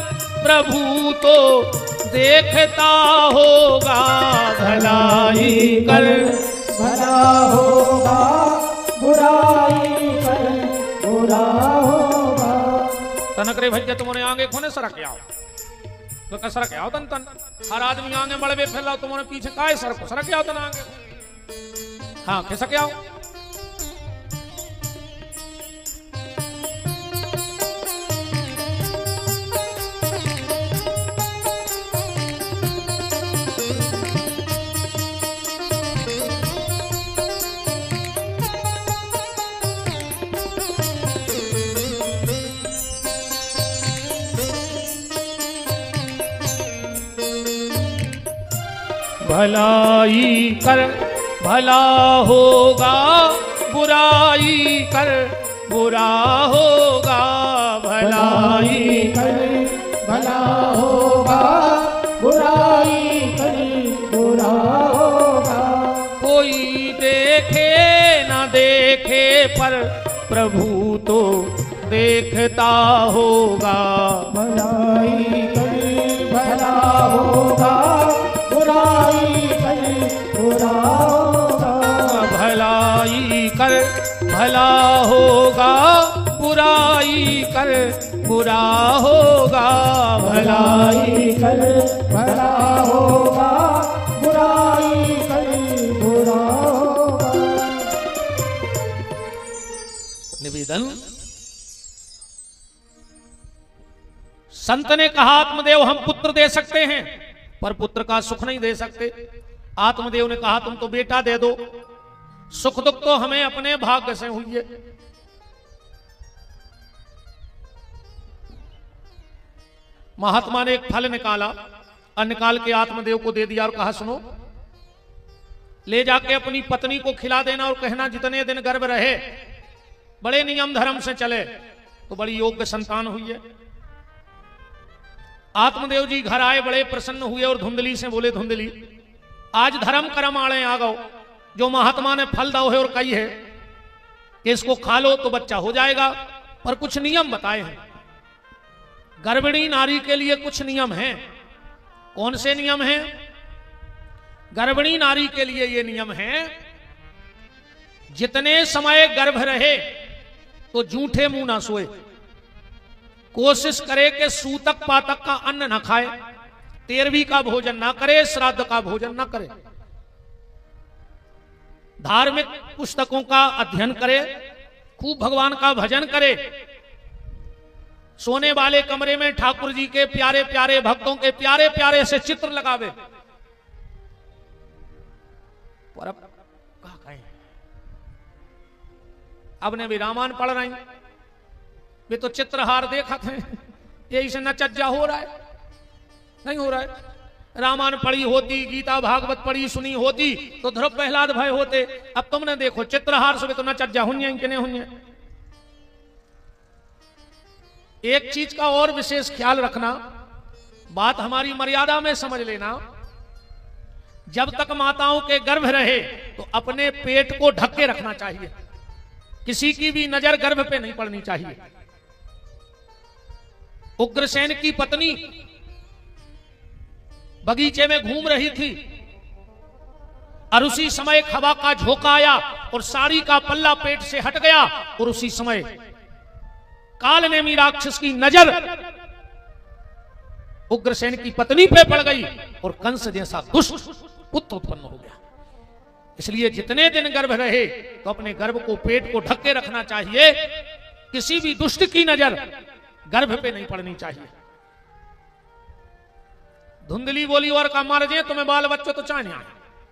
प्रभु तो देखता होगा। भलाई कर भला होगा, बुराई कर बुरा होगा। तनक रे भैया तुमने आगे खोने सरक आओ तो का सरक आओ तन तन हर आदमी आगे बड़े फैलाओ तुमने पीछे काय सरक सरक आओ तन आगे। हाँ खिसक आओ। भलाई कर भला होगा, बुराई कर बुरा होगा। भलाई कर भला होगा, बुराई कर बुरा होगा। कोई देखे न देखे पर प्रभु तो देखता होगा। भलाई कर भला होगा, बुराई कर बुरा होगा। भलाई कर भला होगा, बुराई कर बुरा होगा। भलाई कर भला होगा, बुराई कर बुरा होगा। निवेदन संत ने कहा आत्मदेव हम पुत्र दे सकते हैं पर पुत्र का सुख नहीं दे सकते। आत्मदेव ने कहा तुम तो बेटा दे दो, सुख दुख तो हमें अपने भाग्य से हुई है। महात्मा ने एक फल निकाला और निकाल के आत्मदेव को दे दिया और कहा सुनो ले जाके अपनी पत्नी को खिला देना और कहना जितने दिन गर्भ रहे बड़े नियम धर्म से चले तो बड़ी योग्य संतान हुई है। आत्मदेव जी घर आए बड़े प्रसन्न हुए और धुंधली से बोले धुंधली आज धर्म कर्म आड़े आ गओ, जो महात्मा ने फल दाओ है और कही है कि इसको खा लो तो बच्चा हो जाएगा, पर कुछ नियम बताए हैं। गर्भिणी नारी के लिए कुछ नियम हैं। कौन से नियम हैं? गर्भिणी नारी के लिए ये नियम है जितने समय गर्भ रहे तो जूठे मुंह ना सोए, कोशिश करे कि सूतक पातक का अन्न ना खाए, 13वीं का भोजन ना करे, श्राद्ध का भोजन ना करे, धार्मिक पुस्तकों का अध्ययन करे, खूब भगवान का भजन करे, सोने वाले कमरे में ठाकुर जी के प्यारे प्यारे भक्तों के प्यारे प्यारे से चित्र लगावे। पर अब कहा कहें, अब ने भी रामायण पढ़ रही वे तो चित्रहार देखा थे, यही से नचज्जा हो रहा है। नहीं हो रहा है। रामायण पढ़ी होती, गीता भागवत पढ़ी सुनी होती तो ध्रुव प्रहलाद भय होते। अब तुमने देखो चित्रहार सुबह तो न चज्जा हुई कि नहीं हुई। एक चीज का और विशेष ख्याल रखना, बात हमारी मर्यादा में समझ लेना। जब तक माताओं के गर्भ रहे तो अपने पेट को ढक के रखना चाहिए, किसी की भी नजर गर्भ पे नहीं पड़नी चाहिए। उग्रसेन की पत्नी बगीचे में घूम रही थी और उसी समय हवा का झोंका आया और साड़ी का पल्ला पेट से हट गया और उसी समय कालनेमी राक्षस की नजर उग्रसेन की पत्नी पे पड़ गई और कंस जैसा दुष्ट पुत्र उत्पन्न हो गया। इसलिए जितने दिन गर्भ रहे तो अपने गर्भ को, पेट को ढक के रखना चाहिए, किसी भी दुष्ट की नजर गर्भ पे नहीं पड़नी चाहिए। धुंधली बोली और का मार जे तुम्हें बाल बच्चों तो चाहे आए,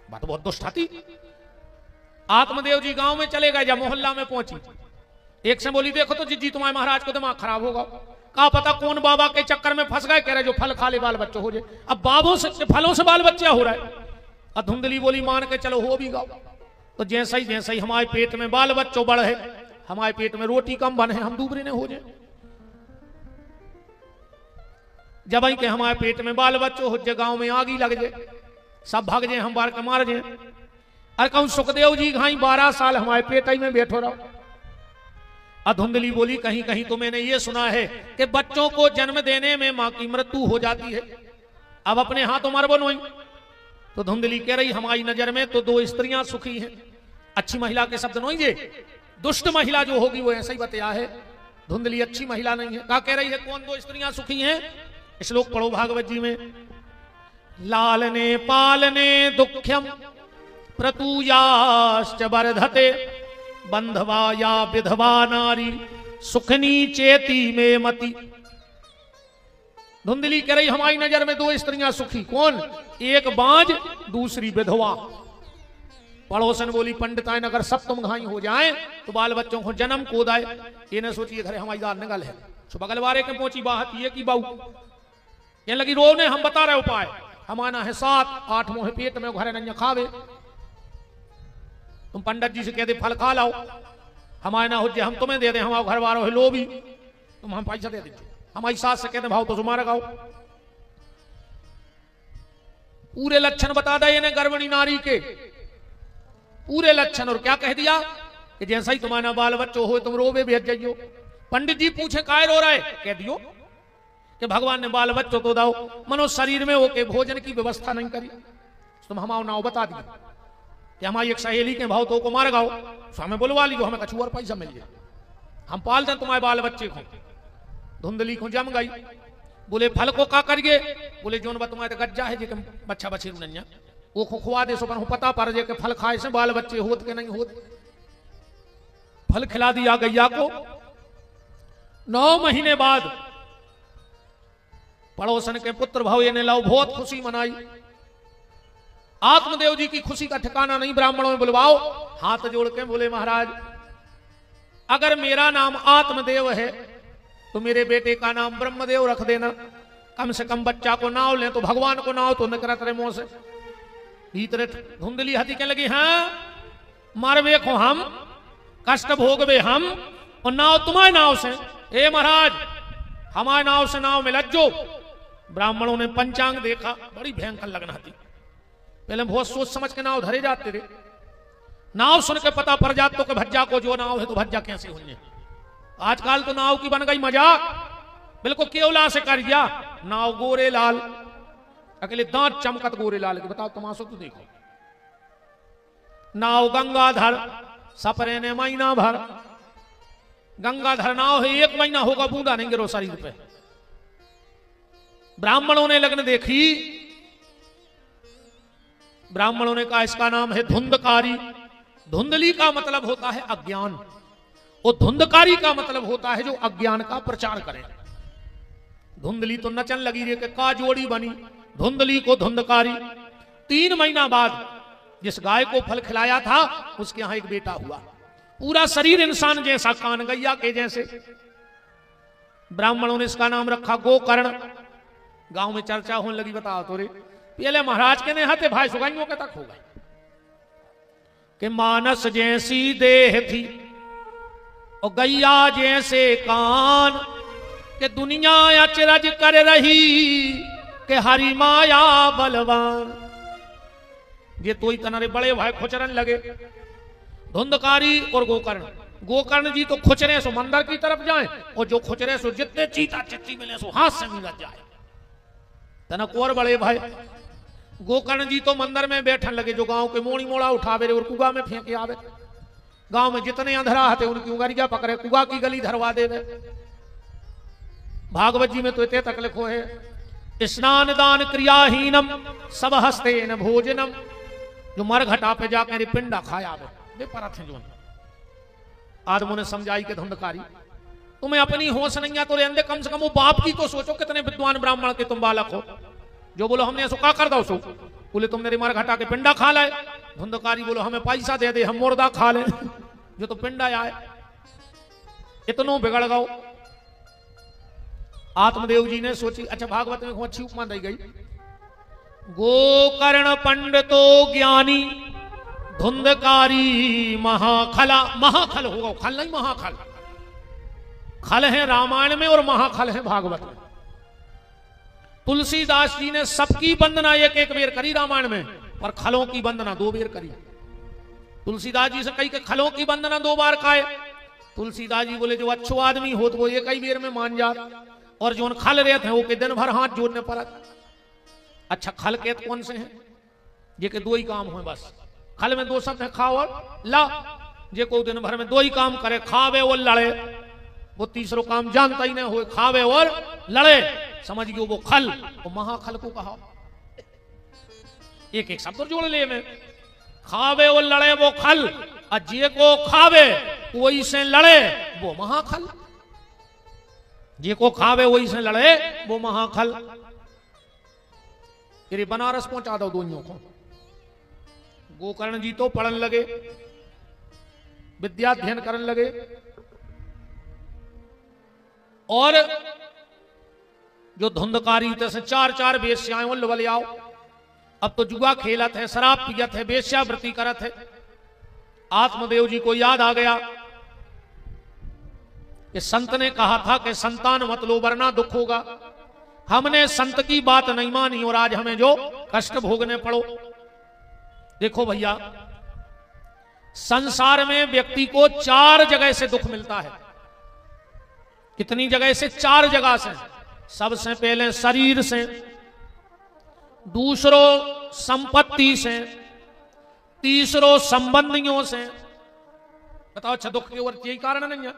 बात बहुत दुष्ट थी। आत्मदेव जी गांव में चले गए, जब मोहल्ला में पहुंची एक से बोली देखो तो जिज्जी तुम्हारे महाराज को दिमाग खराब होगा, का पता कौन बाबा के चक्कर में फंस गए, कह रहे जो फल खा ले बाल बच्चे हो जाए। अब बाबों से फलों से बाल बच्चा हो रहा है। और धुंधली बोली मान के चलो हो भी गाओ। तो जैसे ही हमारे पेट में बाल बच्चों बढ़े, हमारे पेट में रोटी कम बने, हम दूबरे ने हो जाए। जब के हमारे पेट में बाल बच्चों हो जाए, गांव में आगी लग जाए, सब भाग जाए, हम बार के मार जाए। अरे कहूं सुखदेव जी घाई 12 साल हमारे पेट में बैठो रहो। धुंधली बोली कहीं कहीं तो मैंने ये सुना है कि बच्चों को जन्म देने में मां की मृत्यु हो जाती है, अब अपने हाथों मरबो नहीं। तो धुंधली कह रही हमारी नजर में तो 2 स्त्रियां सुखी हैं। अच्छी महिला के शब्द नहीं, जे दुष्ट महिला जो होगी वो ऐसा ही बताया है। धुंधली अच्छी महिला नहीं है। क्या कह रही है, कौन 2 स्त्रियां सुखी हैं? श्लोक पढ़ो भागवत जी में। लालने पालने दुख्यम प्रतुयाश्च वर्धते बंधवा या विधवा नारी सुखनी चेती में मति। धुंधली कह रही हमारी नजर में 2 स्त्रियां सुखी, कौन? एक बांझ, दूसरी विधवा। पड़ोसन बोली पंडिताइन अगर सब तुम घाई हो जाए तो बाल बच्चों को जन्म को दाए। ये न सोचिए घरे हमारी दार नगल है, सो बगल वाले के पहुंची बात ये की बाऊ ये लगी रोने। हम बता रहे उपाय, हमारा है 7-8 मोह पेट में घरे न खावे। तुम पंडित जी से कह दे फल खा लाओ, हमारे ना हो जाए हम तुम्हें दे दे, हमारे घर वालों है लो भी, तुम हम पैसा दे दीजिए। हमारी सास से कहते भाव तो तुम्हारा गाओ। पूरे लक्षण बता दे इन्हें गर्भिणी नारी के, पूरे लक्षण। और क्या कह दिया कि जैसा ही तुम्हारा बाल बच्चों हो तुम रोवे भेज जाइयो। पंडित जी पूछे काय रो रहा है, कह दियो कि भगवान ने बाल बच्चों तो दाओ, मनो शरीर में होके भोजन की व्यवस्था नहीं करी। तुम हमारा नाव बता दिए कि हमारी एक सहेली के भाव तो को मार गाओ, तो हमें बुलवा लीजिए, हमें कछु और पैसा मिल जाए, हम पाल दें तुम्हारे बाल बच्चे को। धुंधली को जम गई, बोले फल को का करिए? बोले जोन बा तुम्हारे गज्जा है जे बच्चा बछे नन्या वो खुआ दे, सो पर पता पड़ जाए कि फल खाए से बाल बच्चे होत के नहीं होत। फल खिला दिया गैया को। 9 महीने बाद पड़ोसन के पुत्र भाव ने लाओ, बहुत खुशी मनाई। आत्मदेव जी की खुशी का ठिकाना नहीं, ब्राह्मणों में बुलवाओ। हाथ जोड़ के बोले महाराज अगर मेरा नाम आत्मदेव है तो मेरे बेटे का नाम ब्रह्मदेव रख देना, कम से कम बच्चा को नाव ले तो भगवान को नाव तो निकलत रहे मुंह से। भीतर धुंधली हथी के लगी, हाँ मारवे को हम, कष्ट भोगवे हम, और नाव तुम्हारे नाव से। ए महाराज हमारे नाव से नाव में लज्जो। ब्राह्मणों ने पंचांग देखा, बड़ी भयंकर लगना थी। पहले बहुत सोच समझ के नाव धरे जाते थे, नाव सुन के पता पड़ जात तो कि भज्जा को जो नाव है तो भज्जा कैसे हुई। आजकल तो नाव की बन गई मजाक, बिल्कुल केवला से कर दिया। नाव गोरे लाल, अकेले दांत चमकत गोरे लाल के, बताओ तमाशो तो देखो। नाव गंगाधर सपरे ने महीना भर, गंगाधर नाव है 1 महीना होगा बूंदा नहीं गिरो शरीर पे। ब्राह्मणों ने लग्न देखी, ब्राह्मणों ने कहा इसका नाम है धुंधकारी। धुंधली का मतलब होता है अज्ञान, और धुंधकारी का मतलब होता है जो अज्ञान का प्रचार करे। धुंधली तो नचन लगी रे का जोड़ी बनी, धुंधली को धुंधकारी। 3 महीना बाद जिस गाय को फल खिलाया था उसके यहां एक बेटा हुआ, पूरा शरीर इंसान जैसा, कान गैया के जैसे। ब्राह्मणों ने इसका नाम रखा गोकर्ण। गांव में चर्चा होने लगी, बताओ तो रे पहले महाराज के ने हते भाई सुगाइयों के तक हो गए कि मानस जैसी देह थी और गैया जैसे कान कि दुनिया अचरज कर रही कि हरि माया बलवान। ये तो ही तनारे बड़े भाई खुचरन लगे, धुंधकारी और गोकर्ण। गोकर्ण जी तो खुचरे सो मंदिर की तरफ जाए और जो खुचरे सो जितने चीता चित्ती मिले सो हाथ से मिलत जाए। तनक और बड़े भाई गोकर्ण जी तो मंदिर में बैठन लगे, जो गांव के मोड़ी मोड़ा उठावे रे और कुआ में फेंके आवे। गांव में जितने अंधरा हते उनकी उंगरिया पकड़े, कुआ की गली धरवा देवे। भागवत जी में तो इतने तक लिखो है, स्नान दान क्रियाहीनम सब हस्ते न भोजनम। जो मर घटा पे जाकर पिंडा खाया वे पर थे जो आदमों ने समझाई के धुंधकारी तुम्हें अपनी होश नहीं है तो रहने, कम से कम वो बाप की तो सोचो, कितने विद्वान ब्राह्मण के तुम बालक हो। जो बोलो हमने ऐसा क्या कर दो सो, बोले तुमने रिमार घटा के पिंडा खा लाए। धुंधकारी बोलो हमें पैसा दे दे हम मुर्दा खा ले, जो तो पिंडा आए। इतनो बिगड़ गओ। आत्मदेव जी ने सोची, अच्छा भागवत में अच्छी उपमा दी गई, गोकर्ण पंडितो ज्ञानी धुंधकारी महाखला। महाखल होगा, खल नहीं महाखल। खल है रामायण में और महाखल है भागवत में। तुलसीदास जी ने सबकी वंदना एक एक बेर करी रामायण में, पर खलों की वंदना 2 बेर करी। तुलसीदास जी से कही के खलों की वंदना 2 बार खाए। तुलसीदास जी बोले जो अच्छो आदमी हो तो वो एक ही बेर में मान जात, और जो खल रहे थे वो के दिन भर हाथ जोड़ने पड़ा। अच्छा खल के कौन से हैं? ये के 2 ही काम हुए बस। खल में 2 शब्द है, खा और ला। जे को दिन भर में 2 ही काम करे, खावे और लड़े। वो तीसरो काम जानता ही नहीं हो, खावे और लड़े, समझ गयो वो खल। वो महाखल को कहा, एक एक शब्द जोड़ ले में, खावे और लड़े वो खल, और जे को खावे वही से लड़े वो महाखल। जे को खावे वही से लड़े वो महाखल। तेरे बनारस पहुंचा दो दोनों को। गोकर्ण जी तो पढ़न लगे, विद्या अध्ययन करने लगे, और जो धुंधकारी से 4 वेश्याएं बोले आओ, अब तो जुआ खेलत है, शराब पियत है, वेश्यावृत्ति करत है। आत्मदेव जी को याद आ गया कि संत ने कहा था कि संतान मत लो वरना दुख होगा। हमने संत की बात नहीं मानी और आज हमें जो कष्ट भोगने पड़ो। देखो भैया, संसार में व्यक्ति को 4 जगह से दुख मिलता है। कितनी जगह से? 4 जगह से। सबसे पहले शरीर से, दूसरो संपत्ति से, तीसरो संबंधियों से। बताओ अच्छा दुख के और यही कारण नहीं है?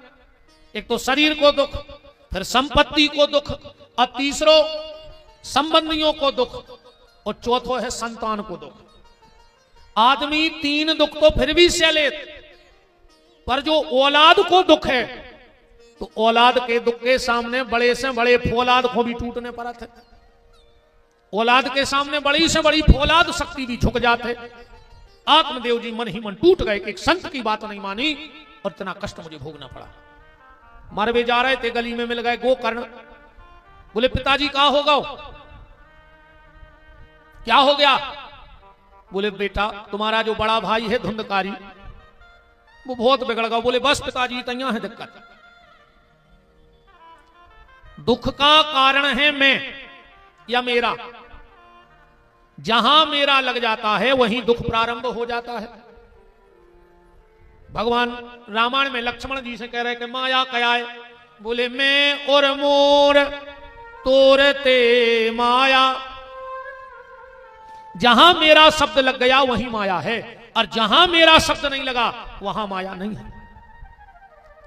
एक तो शरीर को दुख, फिर संपत्ति को दुख, और तीसरो संबंधियों को दुख, और चौथो है संतान को दुख। आदमी 3 दुख तो फिर भी सह ले, पर जो औलाद को दुख है तो औलाद के दुख के सामने बड़े से बड़े फौलाद को भी टूटने पड़त है। औलाद के सामने बड़ी से बड़ी फौलाद शक्ति भी झुक जाते। आत्मदेव जी मन ही मन टूट गए कि एक संत की बात नहीं मानी और इतना कष्ट मुझे भोगना पड़ा। मरवे जा रहे थे, गली में मिल गए गोकर्ण। बोले पिताजी कहा होगा? क्या हो गया? बोले बेटा तुम्हारा जो बड़ा भाई है धुंधकारी वो बहुत बिगड़ गया। बोले बस पिताजी तैयार है दिक्कत। दुख का कारण है मैं या मेरा। जहां मेरा लग जाता है वहीं दुख प्रारंभ हो जाता है। भगवान रामायण में लक्ष्मण जी से कह रहे कि माया क्या है? बोले मैं और मोर तोरते माया। जहां मेरा शब्द लग गया वहीं माया है, और जहां मेरा शब्द नहीं लगा वहां माया नहीं है।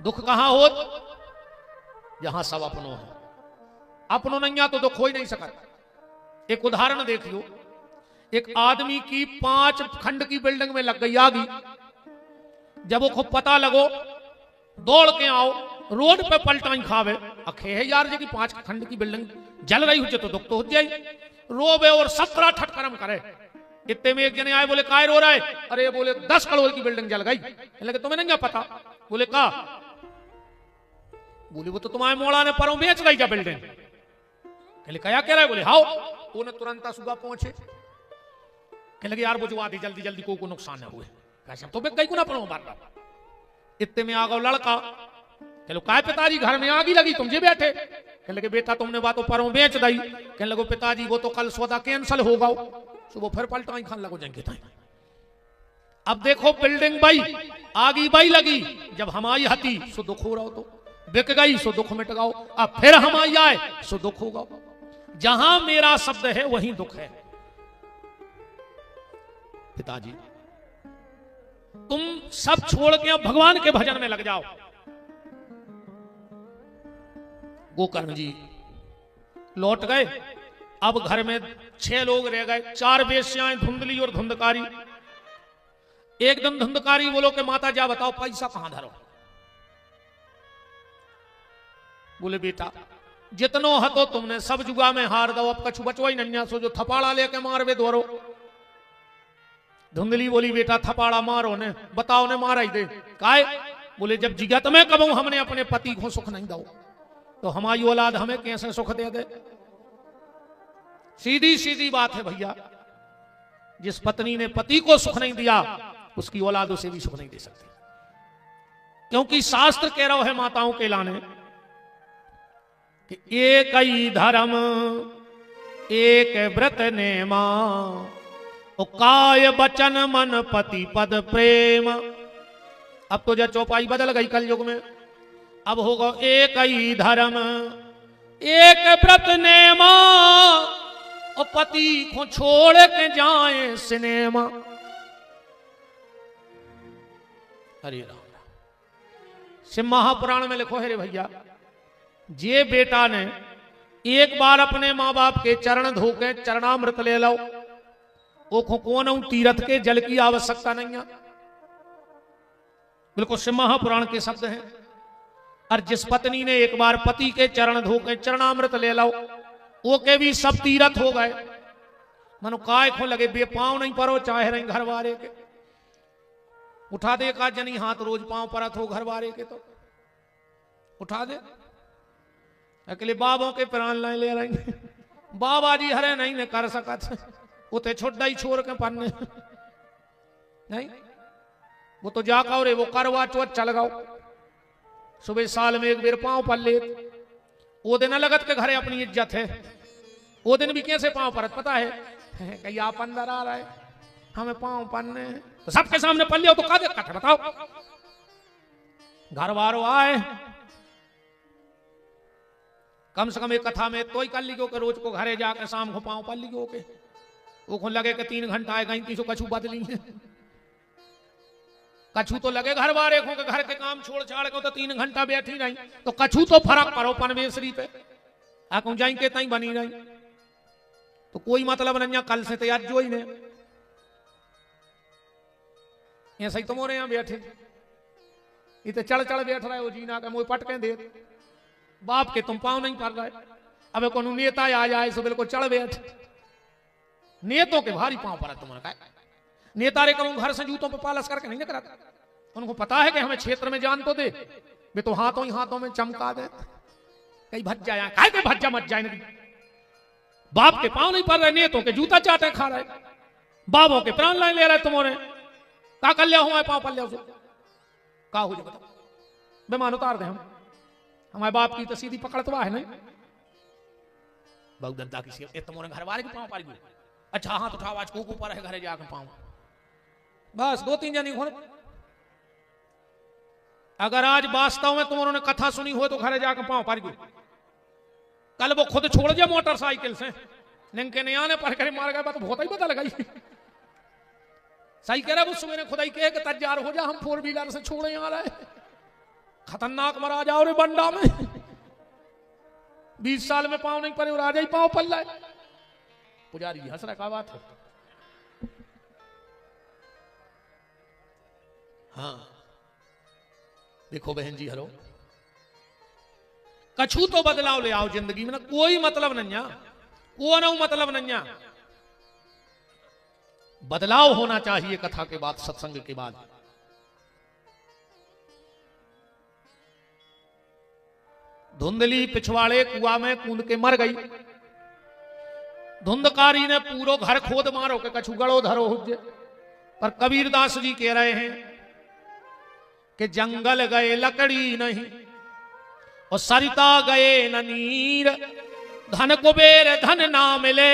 दुख कहां हो? जहां सब अपनों है। अपनों नहीं तो दुख हो ही नहीं सकता। एक उदाहरण देख लो, एक आदमी की 5 खंड की बिल्डिंग में लग गई आगी। जब वो खूब पता लगो, दौड़ के आओ, रोड पे पलटाई खावे, अखे है यार जी की 5 खंड की बिल्डिंग जल रही हो तो दुख तो हो जाए। रोवे और 17 ठटकरम करे। इतने में एक जने आए, बोले काय रो रहा है? अरे बोले 10 करोड़ की बिल्डिंग जल गई। लेकिन तुम्हें नहीं पता? बोले का? बोले वो तो तुम्हारे मोड़ा ने परों बेच गई क्या बिल्डिंग? कहले क्या कह रहा है? बोले हाओ। उन्हें तुरंत सुगा पहुंचे, कहने लगे यार बुझवा दी जल्दी जल्दी, को नुकसान न हुए। कैसे तो कई को ना पड़ो मार रहा। इतने में आ गया लड़का, कहलो काय पिताजी घर में आग ही लगी, तुम जे बैठे। कहने लगे बेटा तुमने बातों पर बेच दई। कहने लगो पिताजी वो तो कल सौदा कैंसल होगा, सुबह फिर पलटाई खान लगो जाएंगे। अब देखो बिल्डिंग बई, आगी बई लगी, जब हमारी हती सो दुख हो रहा, तो बिक गई सो दुख मिट गाओ, अब फिर हमारी आए सो दुख होगा। जहां मेरा शब्द है वहीं दुख है। पिताजी तुम सब छोड़ के अब भगवान के भजन में लग जाओ। गोकर्ण जी लौट गए। अब घर में 6 लोग रह गए, 4 वेश्याएं, धुंधली और धुंधकारी। एकदम धुंधकारी बोलो कि माता जा बताओ पैसा कहां धरो। बोले बेटा जितनो हतो तुमने सब जुगा में हार दो, अब कछु बचवा ही नहीं, सो जो थपाड़ा लेके मारवे दोरो। धुंधली बोली बेटा थपाड़ा मारो ने, बताओ ने मारा ही दे। काय? बोले जब जिगत में कबू हमने अपने पति को सुख नहीं दो, तो हमारी औलाद हमें कैसे सुख दे दे। सीधी सीधी बात है भैया, जिस पत्नी ने पति को सुख नहीं दिया उसकी औलाद उसे भी सुख नहीं दे सकती। क्योंकि शास्त्र कह रहा है माताओं के लाने कि एक ही धर्म एक व्रत नेमा, काय बचन मन पति पद प्रेम। अब तो जब चौपाई बदल गई कल युग में, अब होगा एक ही धर्म एक व्रत नेमा, और पति को छोड़ के जाए सिनेमा। हरे राम। शिव महापुराण में लिखो है रे भैया, जे बेटा ने एक बार अपने माँ बाप के चरण धो के चरणामृत ले लो, वो कौन तीर्थ के जल की आवश्यकता नहीं है। बिल्कुल शिव महापुराण के शब्द हैं। और जिस पत्नी ने एक बार पति के चरण धो के चरणामृत ले लो, वो के भी सब तीर्थ हो गए। मनो काय खो लगे बे पांव नहीं परो, चाहे रही घर वाले के उठा दे का जनी हाथ, रोज पांव परत हो घर वाले के तो उठा दे। अकेले बाबों के प्राण ले रहेंगे, बाबा जी हरे नहीं ने कर सका, उते छोड़ा ही छोड़ के पन्ने नहीं, वो तो जाका और वो करवा चौथ चल गाओ, सुबह साल में एक बेर पांव पल ले, वो दिन लगत के घरे अपनी इज्जत है। वो दिन भी कैसे पांव परत पता है, कहीं आप अंदर आ रहा है हमें पांव पन्ने, तो सबके सामने पल लिया तो का दिक्कत है बताओ। घर वालों आए, कम से कम एक कथा में तो ही कर लियो के रोज को घरे जाके शाम को पांव पल लियो के, वो लगे कि 3 घंटा आए गई तीसो कछु बदली है। कछु तो लगे घर वाले को घर के काम छोड़ छाड़ को तो 3 घंटा बैठी रही, तो कछु तो फर्क पड़ो पनवेसरी पे आकू जाएंगे तई बनी रही, तो कोई मतलब नहीं। कल से तैयार जो ही ने ऐसा ही तुम और यहाँ बैठे, इतने चढ़ चढ़ बैठ रहे हो जीना के मुँह पटके दे, बाप के तुम पाँव नहीं पड़ रहे। अब को नेता आ जाए सो बिल्कुल चढ़ बैठ, नेतों के भारी पाँव पड़ा तुम्हारा का। नेता रे करूं घर से जूतों पे पालस करके नहीं कराता, उनको पता है कि हमें क्षेत्र में जान तो दे, वे तो हाथों ही हाथों में चमका दे, कहीं भज जाए काय के भज्जा मत जाए नहीं। बाप के पाँव नहीं पड़ रहे, नेतों के जूता चाटे खा रहे, बाबों के प्राण ले रहे तुम्हारे, का कर लिया हूं पाँव पल लिया का हो जाए बताओ, बेमान उतार दे हम हमारे बाप की तो सीधी पकड़तवा है नहीं। बहुत दंता की तुम्हारे घर वाले के पाँव पार गए, अच्छा हाथ उठाओ आज को ऊपर है घरे जाकर पाऊं, बस 2-3 जनी हो। अगर आज वास्तव में तुमने कथा सुनी हो तो घरे जाकर पाऊं पार गए। कल वो खुद छोड़ जाए मोटरसाइकिल से, निंके ने आने पर करे मार गए, तो बहुत ही पता लगाई। सही कह रहा वो सुबह खुदा ही कहे कि तैयार हो जा, हम 4 व्हीलर से छोड़े आ रहे, खतरनाक मरा जाओ रे बंडा में। 20 साल में पाँव नहीं पड़े और आ जाए पाँव पल रहा। पुजारी हंस रहा, क्या बात है? हाँ देखो बहन जी, हेलो, कछु तो बदलाव ले आओ जिंदगी में ना, कोई मतलब नहीं, को ना मतलब नहीं। बदलाव होना चाहिए कथा के बाद, सत्संग के बाद। धुंधली पिछवाड़े कुआं में कूद के मर गई, धुंधकारी ने पूरो घर खोद मारो के कछु गड़ो धरो हुजे। पर कबीरदास जी कह रहे हैं कि जंगल गए लकड़ी नहीं और सरिता गए न नीर, धन कुबेर धन ना मिले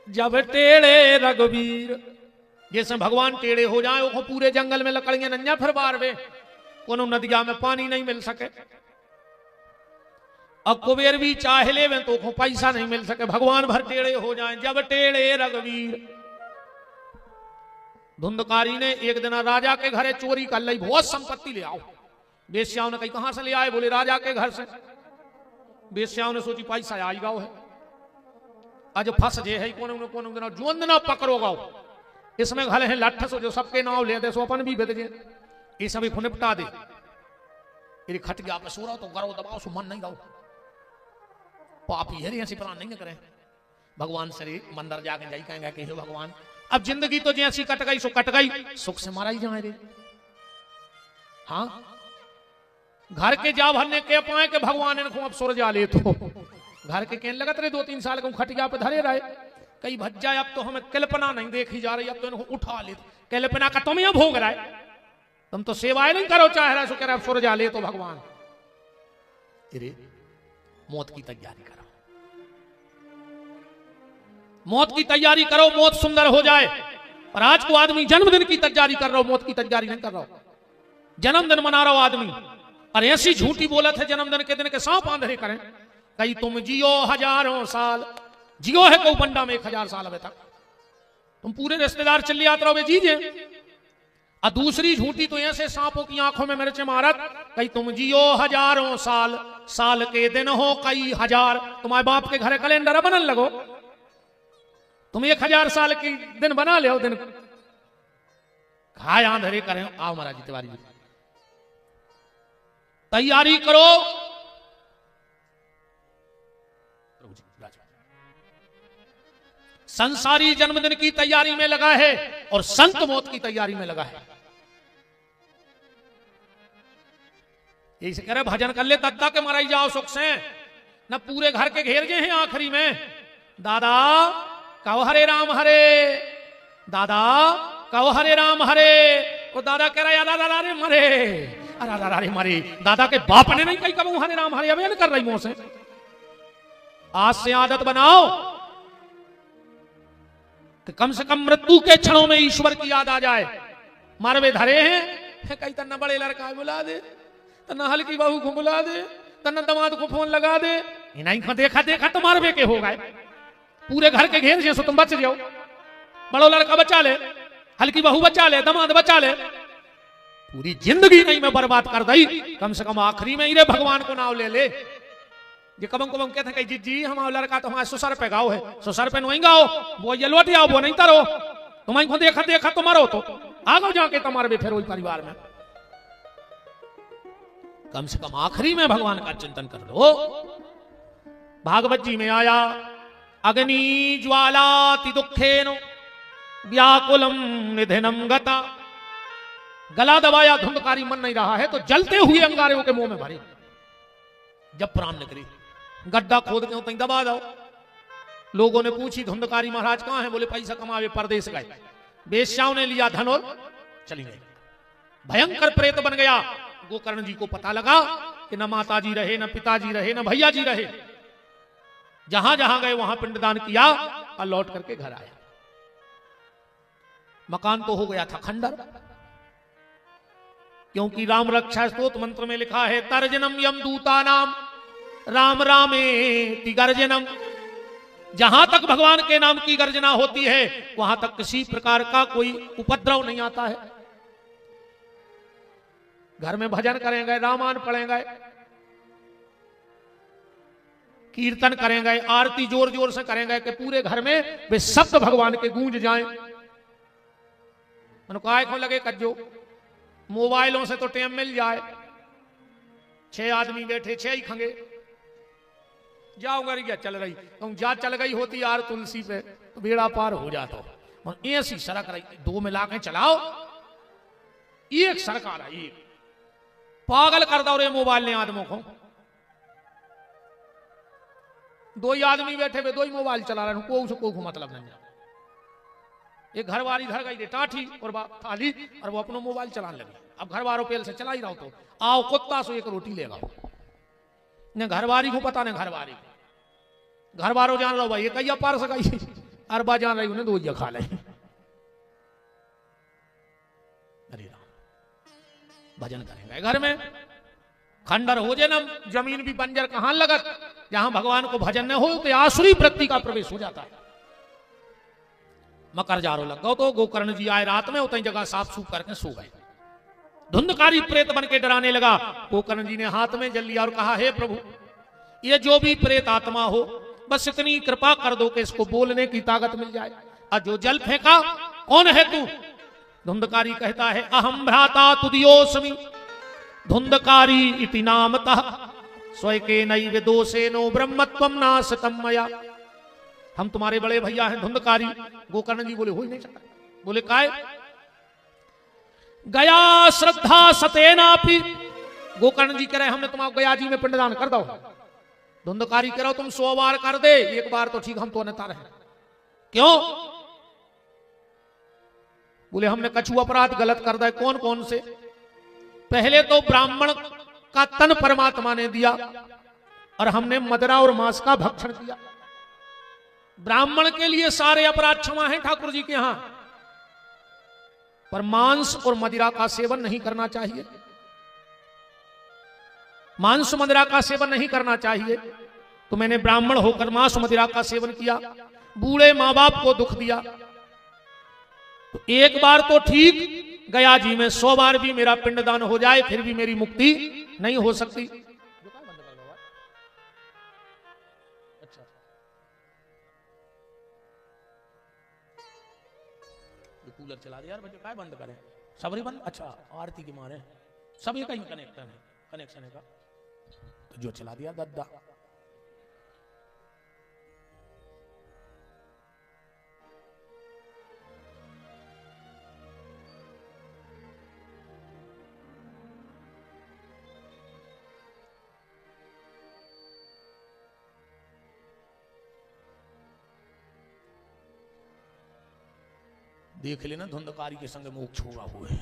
जब टेढ़े रघुवीर। जैसे भगवान टेढ़े हो जाए वो पूरे जंगल में लकड़ियां नंजा फिर बार वे कोनो नदिया में पानी नहीं मिल सके। अब कुबेर भी चाहे ले तो को पैसा नहीं मिल सके, भगवान भर टेढ़े हो जाए जब टेढ़े रघुवीर। धुंधकारी ने एक दिन राजा के घरे चोरी कर ली, बहुत संपत्ति ले आओ। बेश्याओं ने कही कहां से ले आए? बोले राजा के घर से। बेश्याओं ने सोची पैसा आई गाओ है, आज फंस जे है कोने दिन जुंद ना पकड़ो गाओ। इसमें घले हैं लठ सो जो सबके नाव ले दे सो अपन भी बेद जे ये सभी को निपटा दे। ये खट गया पे सो रहा तो गरो दबाओ सो मन नहीं गाओ। पापी है ऐसी प्लान नहीं करें। भगवान से मंदिर जाके जाई कहेंगे कि भगवान अब जिंदगी तो जैसी कट गई सो कट गई, सुख से मारा ही जाए रे। हाँ घर के जा भरने के पाए के भगवान इनको अब सुर जा ले तो घर के कहने लगत रहे 2-3 साल को खटिया पे धरे रहे कई भज जाए। अब तो हमें कल्पना नहीं देखी जा रही, अब तो इनको उठा ले। कल्पना का तुम यहां भोग रहा है, तुम तो सेवाएं नहीं करो चाह रहा सो कह रहा सुर जा ले तो भगवान। अरे मौत की तैयारी करो, मौत की तैयारी करो, मौत सुंदर हो जाए। पर आज को आदमी जन्मदिन की तैयारी कर रहा हो, मौत की तैयारी नहीं कर रहा हो। जन्मदिन मना रहा हो आदमी और ऐसी झूठी बोलत है जन्मदिन के दिन के सांप आंधरे करें। कहीं तुम जियो हजारों साल, जियो है को बंडा में 1000 साल अभी तक तुम पूरे रिश्तेदार चले आते रहो जीजे। और दूसरी झूठी तो ऐसे सांपों की आंखों में मिर्च मारत, कहीं तुम जियो हजारों साल, साल के दिन हो कई हजार। तुम्हारे बाप के घरे कैलेंडर बनन लगो, तुम 1000 साल की दिन बना ले दिन खाए आंधरे करें। आओ महाराज जी तिवारी जी तैयारी करो। संसारी जन्मदिन की तैयारी में लगा है और संत मौत की तैयारी में लगा है। यही कह रहे भजन कर ले तत्ता के मराई जाओ सुख से, न पूरे घर के घेर गए हैं आखिरी में। दादा कहो हरे राम हरे, दादा कहो हरे राम हरे। वो दादा कह रहा है दादा रे मरे, अरे मरे। दादा के बाप ने नहीं कही कबू हरे राम हरे, अब कर रही मुंह से। आज से आदत बनाओ कि कम से कम मृत्यु के क्षणों में ईश्वर की याद आ जाए। मारवे धरे हैं कहीं तन्ना बड़े लड़का बुला दे, तन्ना हल्की बहू को बुला दे, तन्ना दमाद को फोन लगा दे। नहीं देखा देखा तो मारवे के हो गए। पूरे घर के घेर जैसो तुम बच जाओ। बड़ो लड़का बचा ले, हल्की बहू बचा ले, दमाद बचा ले, पूरी जिंदगी नहीं मैं बर्बाद कर दी। कम से कम आखिरी में ही रे भगवान को नाव ले ले। ये कबम कबम कहते हैं जी हमारा लड़का तो हमारे ससुर पे गाओ है, ससुर पे नहीं गाओ, वो ये लौट आओ, वो नहीं तरो। तुम्हारी को देखा देखा तो मरो तो आगो जाके तुम्हारे भी फिर वही परिवार में। कम से कम आखिरी में भगवान का चिंतन कर लो। भागवत जी में आया अग्नि ज्वालाति दुखेनो व्याकुलम निधनम गता। गला दबाया, धुंधकारी मन नहीं रहा है तो जलते हुए अंगारे के मुंह में भरे। जब प्राण निकले गड्ढा खोद के तक दबा दो। लोगों ने पूछी धुंधकारी महाराज कहां है? बोले पैसा कमावे परदेश गए। बेश्याओं ने लिया धन और चली गई। भयंकर प्रेत बन गया। गोकर्ण जी को पता लगा कि न माता जी रहे, न पिताजी रहे, न भैया जी रहे। जहां जहां गए वहां पिंडदान किया और लौट करके घर आया। मकान तो हो गया था खंडर, क्योंकि राम रक्षा स्तोत्र मंत्र में लिखा है तर्जनम यम दूता नाम राम रामे गर्जनम। जहां तक भगवान के नाम की गर्जना होती है वहां तक किसी प्रकार का कोई उपद्रव नहीं आता है। घर में भजन करेंगे, रामायण पढ़ेंगे, कीर्तन करेंगे, आरती जोर जोर से करेंगे कि पूरे घर में वे शब्द भगवान के गूंज जाएं। काय को लगे कज्जो मोबाइलों से तो टाइम मिल जाए। 6 आदमी बैठे 6 ही खंगे जाओ गरिया चल रही तुम जा चल गई होती यार तुलसी पे तो बेड़ा पार हो जाता। ऐसी सड़क रही 2 मिला के चलाओ, एक सड़क आ रही, एक पागल कर दो रे मोबाइल ने आदमों को। दो ही आदमी बैठे हुए, दो ही मोबाइल चला रहे हैं, कोई मतलब नहीं है। एक घर वाली घर गई टाठी और थाली और वो अपना मोबाइल चलाने लगी। अब घर वालों पेल से चला ही रहा तो आओ कुत्ता सो एक रोटी लेगा, न घरवारी को पता न घरवारी को। घर वालों जान रहा भाई ये कहीं पार सकाई, अरबा जान रही उन्हें दो ही खा ले। अरे राम, भजन करेंगे घर में, खंडर हो जाए ना, जमीन भी बंजर कहां लगत। जहां भगवान को भजन न हो तो आसुरी वृत्ति का प्रवेश हो जाता है। मकर जारो लग गो तो गोकर्ण जी आए रात में, उतनी जगह साफ सूफ करके सो गए। धुंधकारी प्रेत बन के डराने लगा। गोकर्ण जी ने हाथ में जल लिया और कहा, हे प्रभु, ये जो भी प्रेत आत्मा हो बस इतनी कृपा कर दो कि इसको बोलने की ताकत मिल जाए। और जो जल फेंका, कौन है तू? धुंधकारी कहता है, अहम भ्राता तुदियोस्मि धुंधकारी इति नामतः स्वयके नैव दोषेनो ब्रह्मत्वम नासतम मया। हम तुम्हारे बड़े भैया हैं धुंधकारी। गोकर्ण जी बोले, हो ही नहीं सकता। बोले, काय? गया श्रद्धा सतेनापि। गोकर्ण जी कह रहे, हमने तुम्हारा गया जी में पिंडदान कर दो। धुंधकारी कह रहा, तुम 100 बार कर दे, एक बार तो ठीक, हम तो अन्यथा रहे। क्यों? बोले, हमने कछु अपराध गलत कर दिया। कौन कौन से? पहले तो ब्राह्मण का तन परमात्मा ने दिया और हमने मदरा और मांस का भक्षण किया। ब्राह्मण के लिए सारे अपराध क्षमा हैं ठाकुर जी के यहां, पर मांस और मदिरा का सेवन नहीं करना चाहिए। मांस मदिरा का सेवन नहीं करना चाहिए। तो मैंने ब्राह्मण होकर मांस मदिरा का सेवन किया, बूढ़े मां बाप को दुख दिया। तो एक बार तो ठीक, गया जी में 100 बार भी मेरा पिंडदान हो जाए फिर भी मेरी मुक्ति नहीं हो सकती। अच्छा, कूलर चला दिया यार, बच्चे काय बंद करें? सबरी बंद। अच्छा, आरती के मारे सब ये कहीं कनेक्शन है का, तो जो चला दिया दद्दा। देख लेना, धुंधकारी के संग मोक्ष हुआ हुआ है।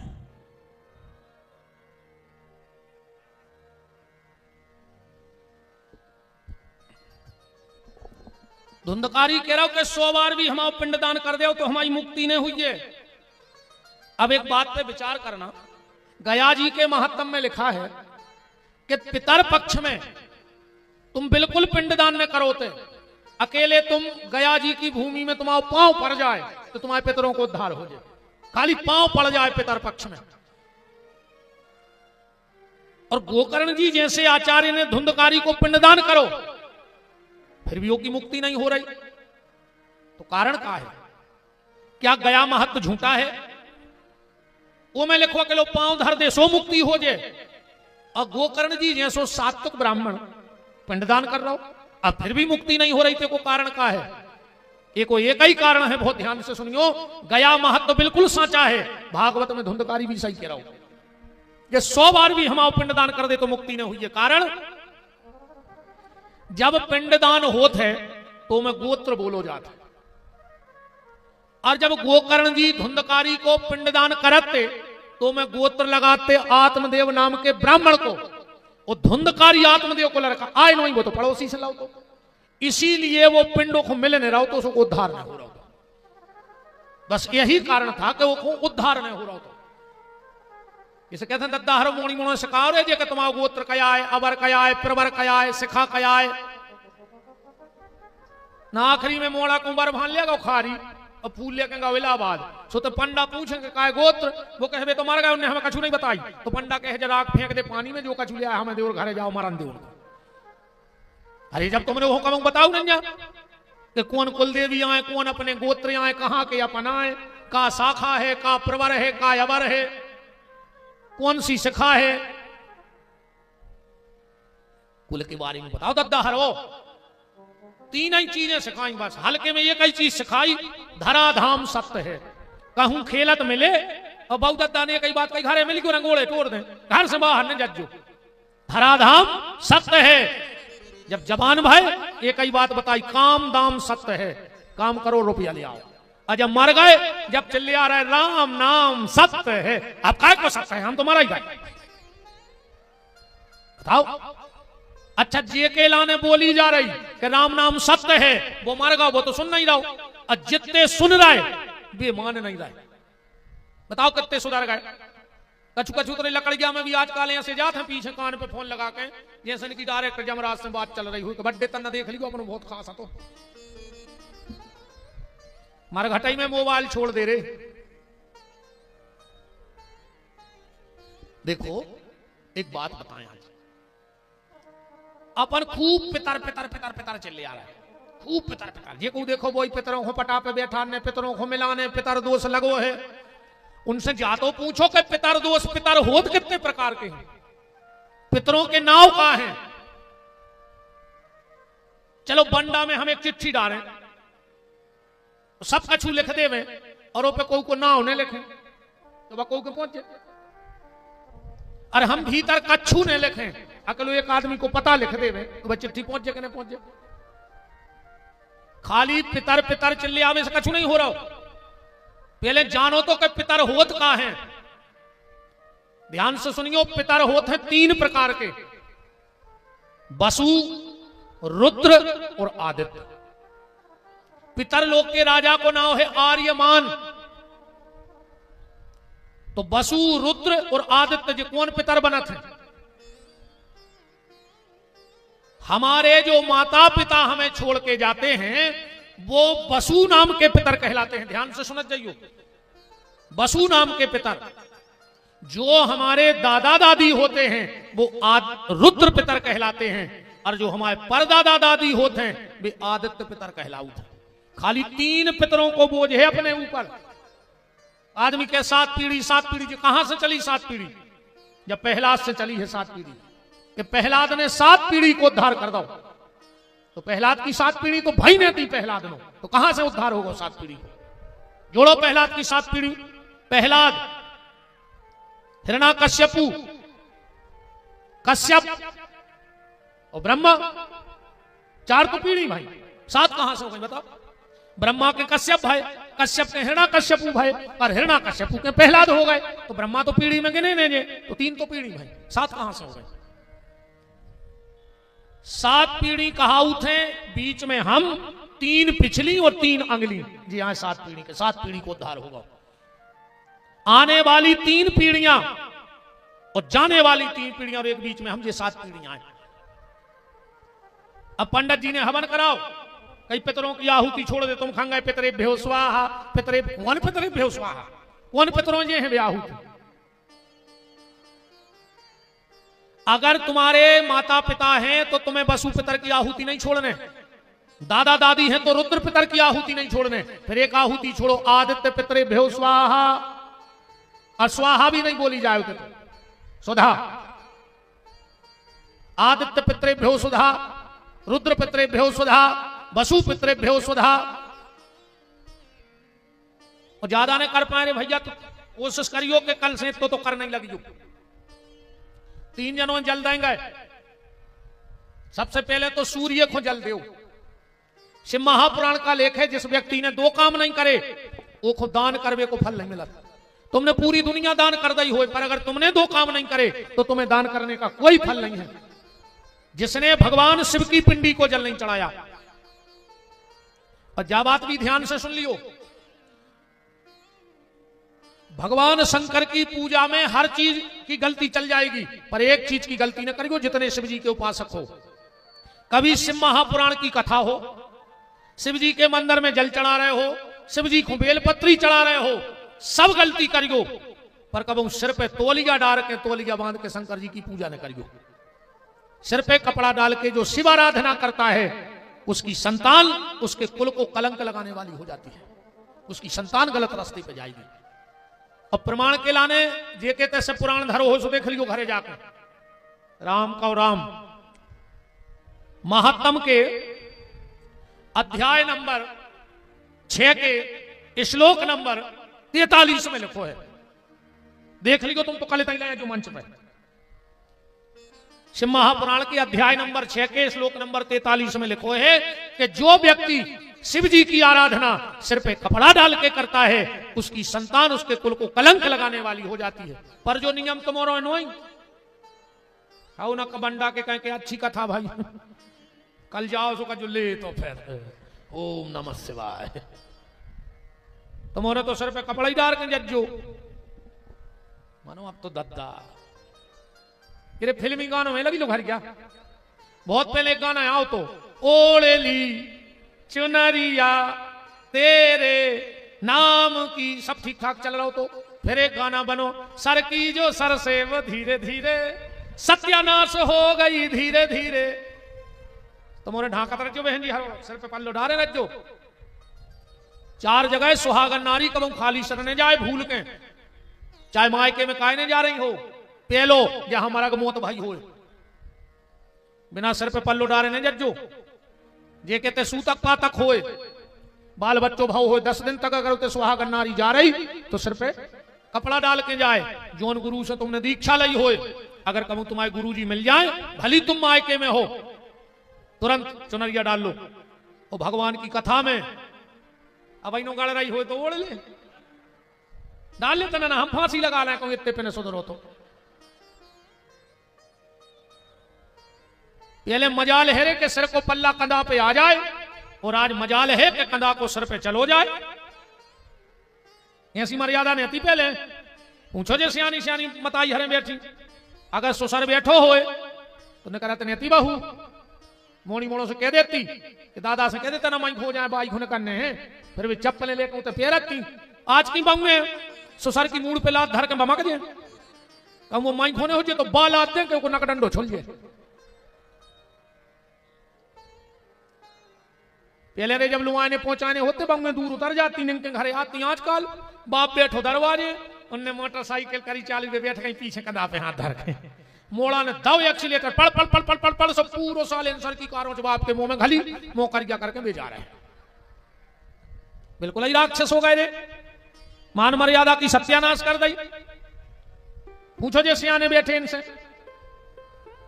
धुंधकारी कह रहा हूं कि 100 बार भी हम पिंडदान कर दो तो हमारी मुक्ति नहीं हुई है। अब एक बात पे विचार करना, गया जी के महात्म में लिखा है कि पितर पक्ष में तुम बिल्कुल पिंडदान न करोते, अकेले तुम गया जी की भूमि में तुम्हारा पांव पड़ जाए तो तुम्हारे पितरों को उद्धार हो जाए। खाली पांव पड़ जाए पितर पक्ष में। और गोकर्ण जी जैसे आचार्य ने धुंधकारी को पिंडदान करो, फिर भी योगी मुक्ति नहीं हो रही। तो कारण क्या है? क्या गया महत्व झूठा है? वो मैं लिखवा के लो पांव धर दे सो मुक्ति हो जाए, और गोकर्ण जी जैसो सात्विक ब्राह्मण पिंडदान कर रहा हो, अब फिर भी मुक्ति नहीं हो रही थी। को कारण क्या है? एक ही कारण है, बहुत ध्यान से सुनियो। गया महत्व बिल्कुल साचा है, भागवत में धुंधकारी भी सही कह रहा हूं। ये 100 बार भी हम पिंडदान कर दे तो मुक्ति नहीं हुई है। कारण, जब पिंडदान होते तो मैं गोत्र बोलो जाता, और जब गोकर्ण जी धुंधकारी को पिंडदान करते तो मैं गोत्र लगाते आत्मदेव नाम के ब्राह्मण को, और धुंधकारी आत्मदेव को लड़का आए नहीं, वो तो पड़ोसी से लाओ। तो इसीलिए वो पिंडों को मिल नहीं रहा तो उसको उद्धार नहीं हो रहा था। बस यही कारण था कि वो उद्धार नहीं हो रहा था। इसे कहते हैं दद्दा हर मोणी मोणो सिखाओ रे जे कि तुम्हारा गोत्र कया है, अबर कया है, प्रवर कया है, सिखा कया है। ना आखिरी में मोड़ा कुंवर भान लिया खारी और फूल लेके गए इलाहाबाद। सो तो पंडा पूछेंगे काय गोत्र, वो कहे तो मर गए, उन्हें हमें कछु नहीं बताई। तो पंडा कहे जरा फेंक दे पानी में, जो कछु लिया हमें देवर घरे जाओ मरन दे उनको। अरे जब तुमने वो कम बताओ नहीं कि कौन कुल देवी आए, कौन अपने गोत्र आए, कहाँ के अपन आए, का शाखा है, का प्रवर है, का अबर है, कौन सी शिखा है, कुल के बारे में बताओ दद्दा हरो। 3 ही चीजें सिखाई बस, हल्के में एक ही चीज सिखाई, धराधाम सत्य है। कहूं खेलत मिले, और बहु दद्दा ने कई बात कही, घरे मिली क्यों रंगोड़े तोड़ दें, घर से बाहर न जज्जो। धराधाम सत्य है, जब जबान भाई एक ही बात बताई, काम दाम सत्य है, काम करो रुपया ले आओ। और जब मर गए, जब चिल्ले आ रहा है राम नाम सत्य है, अब काय को सत्य है, हम तो मरा ही गए। बताओ। अच्छा जे के लाने बोली जा रही कि राम नाम सत्य है, वो मर गया, वो तो सुन नहीं रहा। और जितने सुन रहे वे मान नहीं रहे। बताओ कितने सुधर गए। कछु कछु तो लकड़िया में भी आजकल ऐसे जाते हैं पीछे कान पे फोन लगा के, जैसे कि डायरेक्ट जमराज से बात चल रही हुई, बड्डे तन्ना देख लियो अपने बहुत खास है। तो मरघटाई में मोबाइल छोड़ दे रहे। देखो एक बात बताएं, आज अपन खूब पितर पितर पितर पितर चले आ रहा है, खूब पितर पितर। जे को देखो वही पितरों को पटा पे बैठाने, पितरों को मिलाने, पितर दोष लगो है। उनसे जा तो पूछो कि पितर दोष पितर होत कितने प्रकार के हैं, पितरों के नाव कहां हैं। चलो बंडा में हम एक चिट्ठी डालें, सब कछु लिख दे में, और पे कोई को नाव ने लिखे तो वह कोई को पहुंचे। अरे हम भीतर कछु ने लिखे, अकलो एक आदमी को पता लिख दे में तो वह चिट्ठी पहुंचे कि नहीं पहुंचे। खाली पितर पितर चिल्ले आवे से कछु नहीं हो रहा। पहले जानो तो कि पितर होत का है। ध्यान से सुनियो, पितर होत है 3 प्रकार के, वसु, रुद्र और आदित्य। पितर लोक के राजा को नाम है आर्यमान। तो वसु, रुद्र और आदित्य जी कौन पितर बनत है। हमारे जो माता पिता हमें छोड़ के जाते हैं वो वसु नाम के पितर कहलाते हैं। ध्यान से सुनत जाइयो, वसु नाम के पितर। जो हमारे दादा दादी होते हैं वो रुद्र पितर कहलाते हैं, और जो हमारे परदादा दादी होते हैं वे आदित्य पितर कहलाते हैं। खाली 3 पितरों को बोझ है अपने ऊपर। आदमी के 7 पीढ़ी 7 पीढ़ी कहां से चली 7 पीढ़ी, जब प्रहलाद से चली है 7 पीढ़ी। कि प्रहलाद ने 7 पीढ़ी को उद्धार कर दो, तो प्रहलाद की 7 पीढ़ी तो भाई ने थी प्रहलाद ने, तो कहां से उद्धार होगा 7 पीढ़ी। जोड़ो प्रहलाद की 7 पीढ़ी, प्रहलाद, हिरण्याकश्यपु, कश्यप और ब्रह्मा। 4 तो पीढ़ी भाई, 7 कहां से हो गई बताओ। ब्रह्मा के कश्यप भाई, कश्यप के हिरण्याकश्यपु भाई, और हिरण्याकश्यपु के प्रहलाद हो गए। तो ब्रह्मा तो पीढ़ी में गिने नहीं, तो 3 तो पीढ़ी भाई, 7 कहां से हो गए। 7 पीढ़ी कहाउत है, बीच में हम 3 पिछली और 3 अगली। जी हाँ, 7 पीढ़ी के 7 पीढ़ी को उद्धार होगा। आने वाली 3 पीढ़ियां और जाने वाली 3 पीढ़ियां, और एक बीच में हम, ये 7 पीढ़ियां हैं। अब पंडित जी ने हवन कराओ, कई पितरों की आहुति छोड़ दे, तुम खंगे पितरे भ्यो स्वाहा, पितरे कौन पितरे भ्यो स्वाहा, कौन पितरों ये हैं आहुति। अगर तुम्हारे माता पिता हैं तो तुम्हें वसु पितर की आहुति नहीं छोड़ने, दादा दादी हैं तो रुद्र पितर की आहुति नहीं छोड़ने। फिर एक आहुति छोड़ो, आदित्य पितरे भ्यो स्वाहा, और स्वाहा भी नहीं बोली जाए तो सुधा। आदित्य पितरे भ्यो सुधा, रुद्र पितरे भ्यो सुधा, वसु पितरे भ्यो सुधा। और ज्यादा नहीं कर पाए भैया तो कोशिश करियो कि कल से तो कर नहीं लगी। 3 जनों जल देंगे। सबसे पहले तो सूर्य को जल दो। शिव महापुराण का लेख है, जिस व्यक्ति ने 2 काम नहीं करे वो खुद दान करवे को फल नहीं मिला। तुमने पूरी दुनिया दान कर दी हो, पर अगर तुमने 2 काम नहीं करे तो तुम्हें दान करने का कोई फल नहीं है। जिसने भगवान शिव की पिंडी को जल नहीं चढ़ाया। और जा बात भी ध्यान से सुन लियो, भगवान शंकर की पूजा में हर चीज की गलती चल जाएगी, पर एक चीज की गलती न करियो। जितने शिव जी के उपासक हो, कभी शिव महापुराण की कथा हो, शिव जी के मंदिर में जल चढ़ा रहे हो, शिव जी को बेलपत्री चढ़ा रहे हो, सब गलती करियो, पर कभी सिर पे तोलिया डाल के, तोलिया बांध के शंकर जी की पूजा न करियो। सिर पे कपड़ा डाल के जो शिव आराधना करता है उसकी संतान उसके कुल को कलंक लगाने वाली हो जाती है, उसकी संतान गलत रास्ते पे जाएगी। और प्रमाण के लाने जे के तैसे पुराण धरो हो सो देख लियो घरे जाकर। राम का राम महात्म के अध्याय नंबर 6 के श्लोक नंबर 43 में लिखो है, देख लियो तुम तो कल तक जो मंच पर। शिव महापुराण के अध्याय नंबर 6 के श्लोक नंबर 43 में लिखो है कि जो व्यक्ति शिव जी की आराधना सिर पे कपड़ा डाल के करता है उसकी संतान उसके कुल को कलंक लगाने वाली हो जाती है। पर जो नियम तुम्हारो नोई आओ ना कबंडा के कहें के अच्छी कथा भाई कल जाओ सो का जो ले तो फिर ओम नमः शिवाय तुम्हारे तो सिर पे कपड़ा ही डाल के जज्जो मानो अब तो दद्दा ये फिल्मी गानों में लगी लो घर क्या बहुत पहले एक गाना आओ तो ओढ़े ली चुनरिया तेरे नाम की सब ठीक ठाक चल रहा हो तो फिर एक गाना बनो सर की जो सर से वो धीरे धीरे सत्यानाश हो गई धीरे धीरे तुम्हारे ढाका रखो बहन जी हर सिर पे पल्लो डारे रखो 4 जगह सुहागन नारी कब खाली सरने जाए भूल के चाहे मायके में कायने जा रही हो पेलो या हमारा मौत भाई हो बिना सिर पे पल्लो डारे ने जज्जो जे कहते सूतक पातक होए बाल बच्चों भाव हो 10 दिन तक अगर उते सुहागन नारी जा रही तो सिर पे कपड़ा डाल के जाए जोन गुरु से तुमने दीक्षा ली होए अगर कहूं तुम्हारे गुरु जी मिल जाए भली तुम मायके में हो तुरंत चुनरिया डाल लो और भगवान की कथा में अब इनो गाड़ रही हो तो ओढ़ ले डाल लेते ना हम फांसी लगा रहे हैं इतने पे सुधरो तो पहले मजाल है कि सिर को पल्ला कंधा पे आ जाए और आज मजाल है कि कंधा को सिर पे चलो जाए ऐसी मर्यादा नहीं थी पहले पूछो जे सियानी सियानी मताई हरे बैठी अगर सुसर बैठो होए तो ने कहते नहीं बहू मोड़ी मोड़ों से कह देती कि दादा से कह देते ना माइक हो जाए बाइक होने करने हैं फिर भी चप्पलें लेकर तो पैर रखती आज की बहू सुसर की मूड पे लात धर के बमक दिए अब वो माइक होने हो जाए तो बाल आते हैं कि नकडंडो छोल जाए पहले रे जब लुआने पहुंचाने होते बम में दूर उतर जाती निंके घरे आती आजकल बाप बैठो दरवाजे उनने मोटरसाइकिल करी चाली पे बैठ गई पीछे कंधा पे हाथ धर के मोड़ा ने दव एक्सीलेटर पड़ पड़ पड़ पड़ पड़ पड़ सब पूरा साइलेंसर की कारों से बाप के मुंह में घली मुंह कर क्या करके भेजा रहे बिल्कुल ही राक्षस हो गए रे मान मर्यादा की सत्यानाश कर दी पूछो जे सियाने बैठे इनसे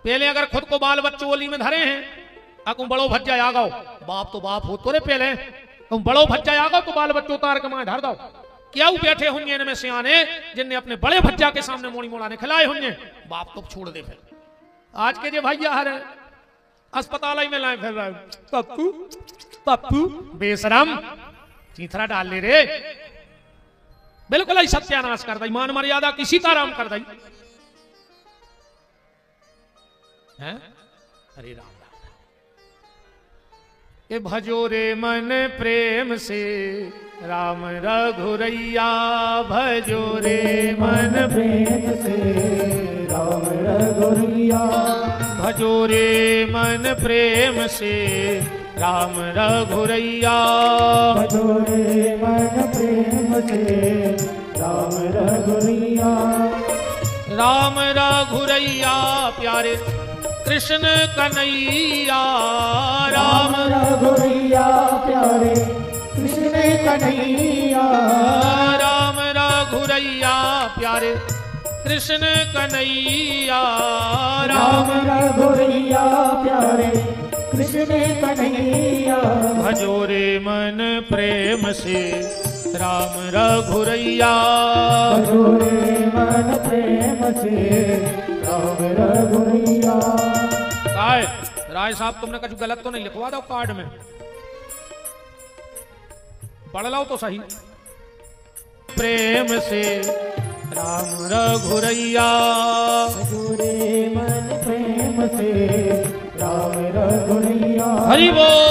पहले अगर खुद को बाल बच्चों ओली में धरे हैं अकुम बड़ो भज्जा आ गो बाप तो बाप हो तो रे पहले तुम बड़ो भज्जा आ गो तो बाल बच्चों उतार के माए धर दो क्या बैठे होंगे इनमें सियाने जिनने अपने बड़े भज्जा के सामने मोड़ी मोड़ा ने खिलाए होंगे बाप तो छोड़ दे फिर आज के जो भैया हर अस्पताल में लाए फिर पप्पू पप्पू बेशरम चीथरा डाल ले रे बिल्कुल ही सत्यानाश कर दी मान मर्यादा की सीताराम कर दी है हरे राम के भजो रे मन प्रेम से राम रघुरैया भजो रे मन प्रेम से राम रघुरैया भजो रे मन प्रेम से राम रघुरैया भजो रे मन प्रेम से राम रघुरैया राम रघुरैया प्यारे कृष्ण कन्हैया राम रघुरैया प्यारे कृष्ण कन्हैया राम रघुरैया प्यारे कृष्ण कन्हैया राम रघुरैया प्यारे कृष्ण कन्हैया भजो रे मन प्रेम से राम रघुरैया भजो रे मन प्रेम से राम रघुरैया राय साहब तुमने कुछ गलत तो नहीं लिखवा दो कार्ड में पढ़ लो तो सही प्रेम से राम रघुरैया भजो रे मन प्रेम से राम रघुरैया हरि बोल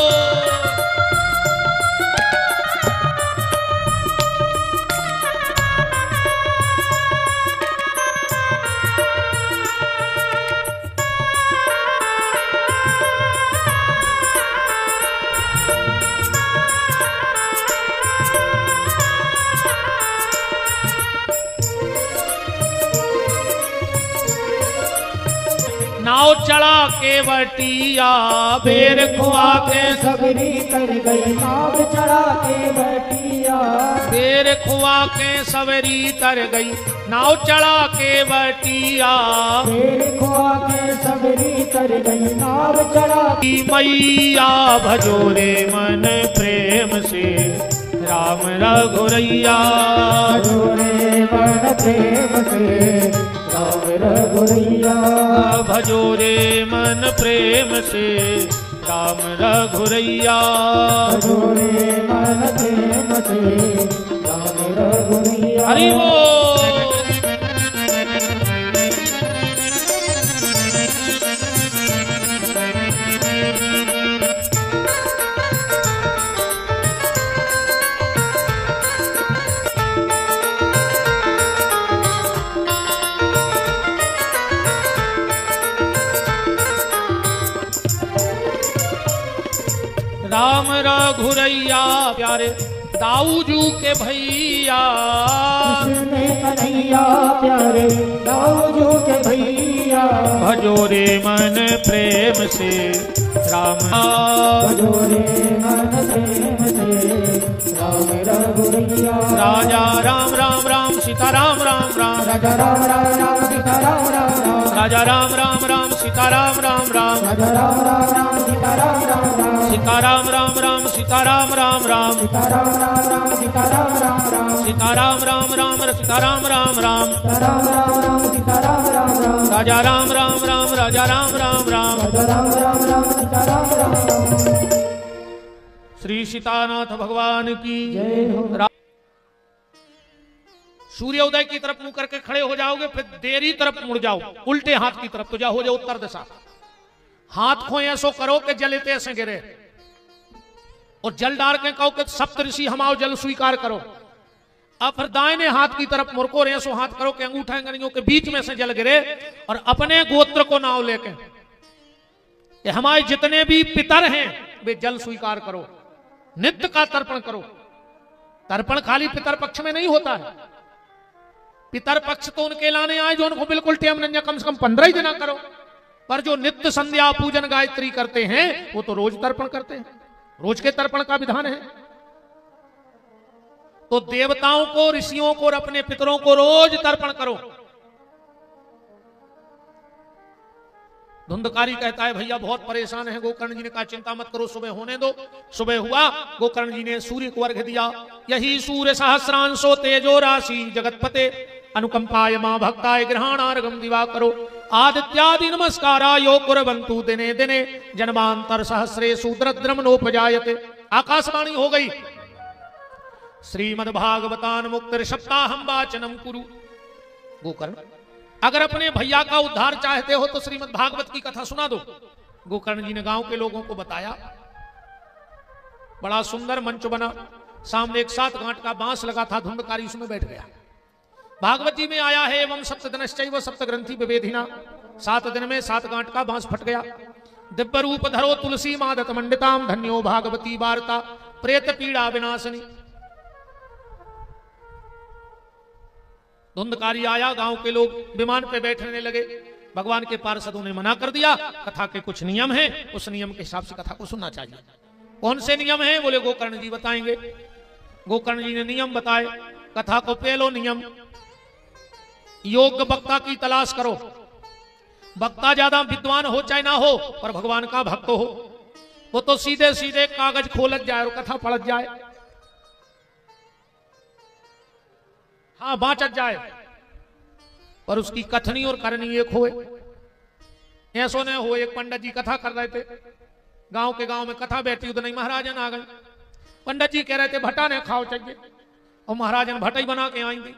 नाव चढ़ा के बटिया बेर खुआ के सबरी कर गई नाव चढ़ा के बटिया गुरैया शेर खुआ के सवेरी तर गई नाव चढ़ा के बटिया शेर खुआ के सबरी कर गई नाव चढ़ा की मैया भजोरे मन प्रेम से राम रघुरैया भजोरे मन प्रेम से राम रघुरैया भजोरे मन प्रेम से राम रघुरैया भजोरे मन प्रेम से राम रघुरैया हरि बोल। राम रघुरैया प्यारे दाऊजू के भैया कृष्ण कन्हैया प्यारे दाऊजू के भैया भजोरे मन प्रेम से राम भजोरे मन प्रेम से राम रघुरैया राजा राम राम राम सीता राम राम राम राजा राम राम राम सीता राम राम राम राजा राम राम राम सीता राम राम राम राजा राम राम राम सीता राम राम राम सीता राम राम राम सीता राम राम राम सीता राम राम राम सीता राम राम राम सीता राम राम राम सीता राम राम राम सीता राम राम राम सीता राम राम राम राजा राम राम राम राजा राम राम राम राजा राम राम राम सीता राम राम राम श्री सीतानाथ भगवान की जय हो। सूर्योदय की तरफ मुंह करके खड़े हो जाओगे, फिर देरी तरफ मुड़ जाओ उल्टे हाथ की तरफ, तो जा हो जाओ उत्तर दिशा। हाथ को ऐसो करो कि जलते ऐसे गिरे, और जल डाल के कहो कि सप्त ऋषि हमाओ जल स्वीकार करो। अब फिर दाहिने हाथ की तरफ मुड़को ऐसो हाथ करो कि अंगूठा अंगनियों के बीच में से जल गिरे, और अपने गोत्र को नाव लेके कि हमारे जितने भी पितर हैं वे जल स्वीकार करो, नित्य का तर्पण करो। तर्पण खाली पितर पक्ष में नहीं होता है, पितर पक्ष तो उनके लाने आए जो उनको बिल्कुल टेम नंजा कम से कम 15 ही दिन करो, पर जो नित्य संध्या पूजन गायत्री करते हैं वो तो रोज तर्पण करते हैं, रोज के तर्पण का विधान है। तो देवताओं को, ऋषियों को और अपने पितरों को रोज तर्पण करो। धुंधकारी कहता है भैया बहुत परेशान है। गोकर्ण जी ने कहा चिंता मत करो, सुबह होने दो। सुबह हुआ, गोकर्ण जी ने सूर्य को अर्घ्य दिया। यही सूर्य सहस्रांशो तेजो राशि जगतपते अनुकंपाय मां भक्ताय ग्रहणार्घम दिवा करो। आदित्यादि नमस्कारा यो कुर्वन्तु दिने दिने जन्मांतर सहस्रेषु दरिद्रम नोपजायते। आकाशवाणी हो गई। श्रीमद्भागवतान मुक्तिर सप्ताहम वाचनम कुरु। गोकर्ण अगर अपने भैया का उद्धार चाहते हो तो श्रीमद् भागवत की कथा सुना दो। गोकर्ण जी ने गांव के लोगों को बताया। बड़ा सुंदर मंच बना, सामने एक 7 गांठ का बांस लगा था। धुंधकारी उसमें बैठ गया। भागवत जी में आया है एवं सप्तदिनश्चैव सप्तग्रंथि विभेदिना। 7 दिन में 7 गांठ का बांस फट गया। दिव्य रूप धरो तुलसी मादत मंडिताम धन्यो भागवती वार्ता प्रेत पीड़ा विनाशनी। धुंधकारी आया, गांव के लोग विमान पे बैठने लगे। भगवान के पार्षदों ने मना कर दिया। कथा के कुछ नियम हैं, उस नियम के हिसाब से कथा को सुनना चाहिए। कौन से नियम हैं? बोले गोकर्ण जी बताएंगे। गोकर्ण जी ने नियम बताए। कथा को पहलो नियम, योग्य वक्ता की तलाश करो। वक्ता ज्यादा विद्वान हो चाहे ना हो, पर भगवान का भक्त हो। वो तो सीधे सीधे कागज खोलत जाए और कथा पढ़त जाए, हाँ बांचत जाए, पर उसकी कथनी और करनी एक होए। ऐसो ने हो, एक पंडित जी कथा कर रहे थे। गांव के गांव में कथा बैठी, तो नहीं महाराजन आ गए। पंडित जी कह रहे थे भट्टा ने खाओ चाहिए, और महाराजन भट्टा ही बना के आएंगे।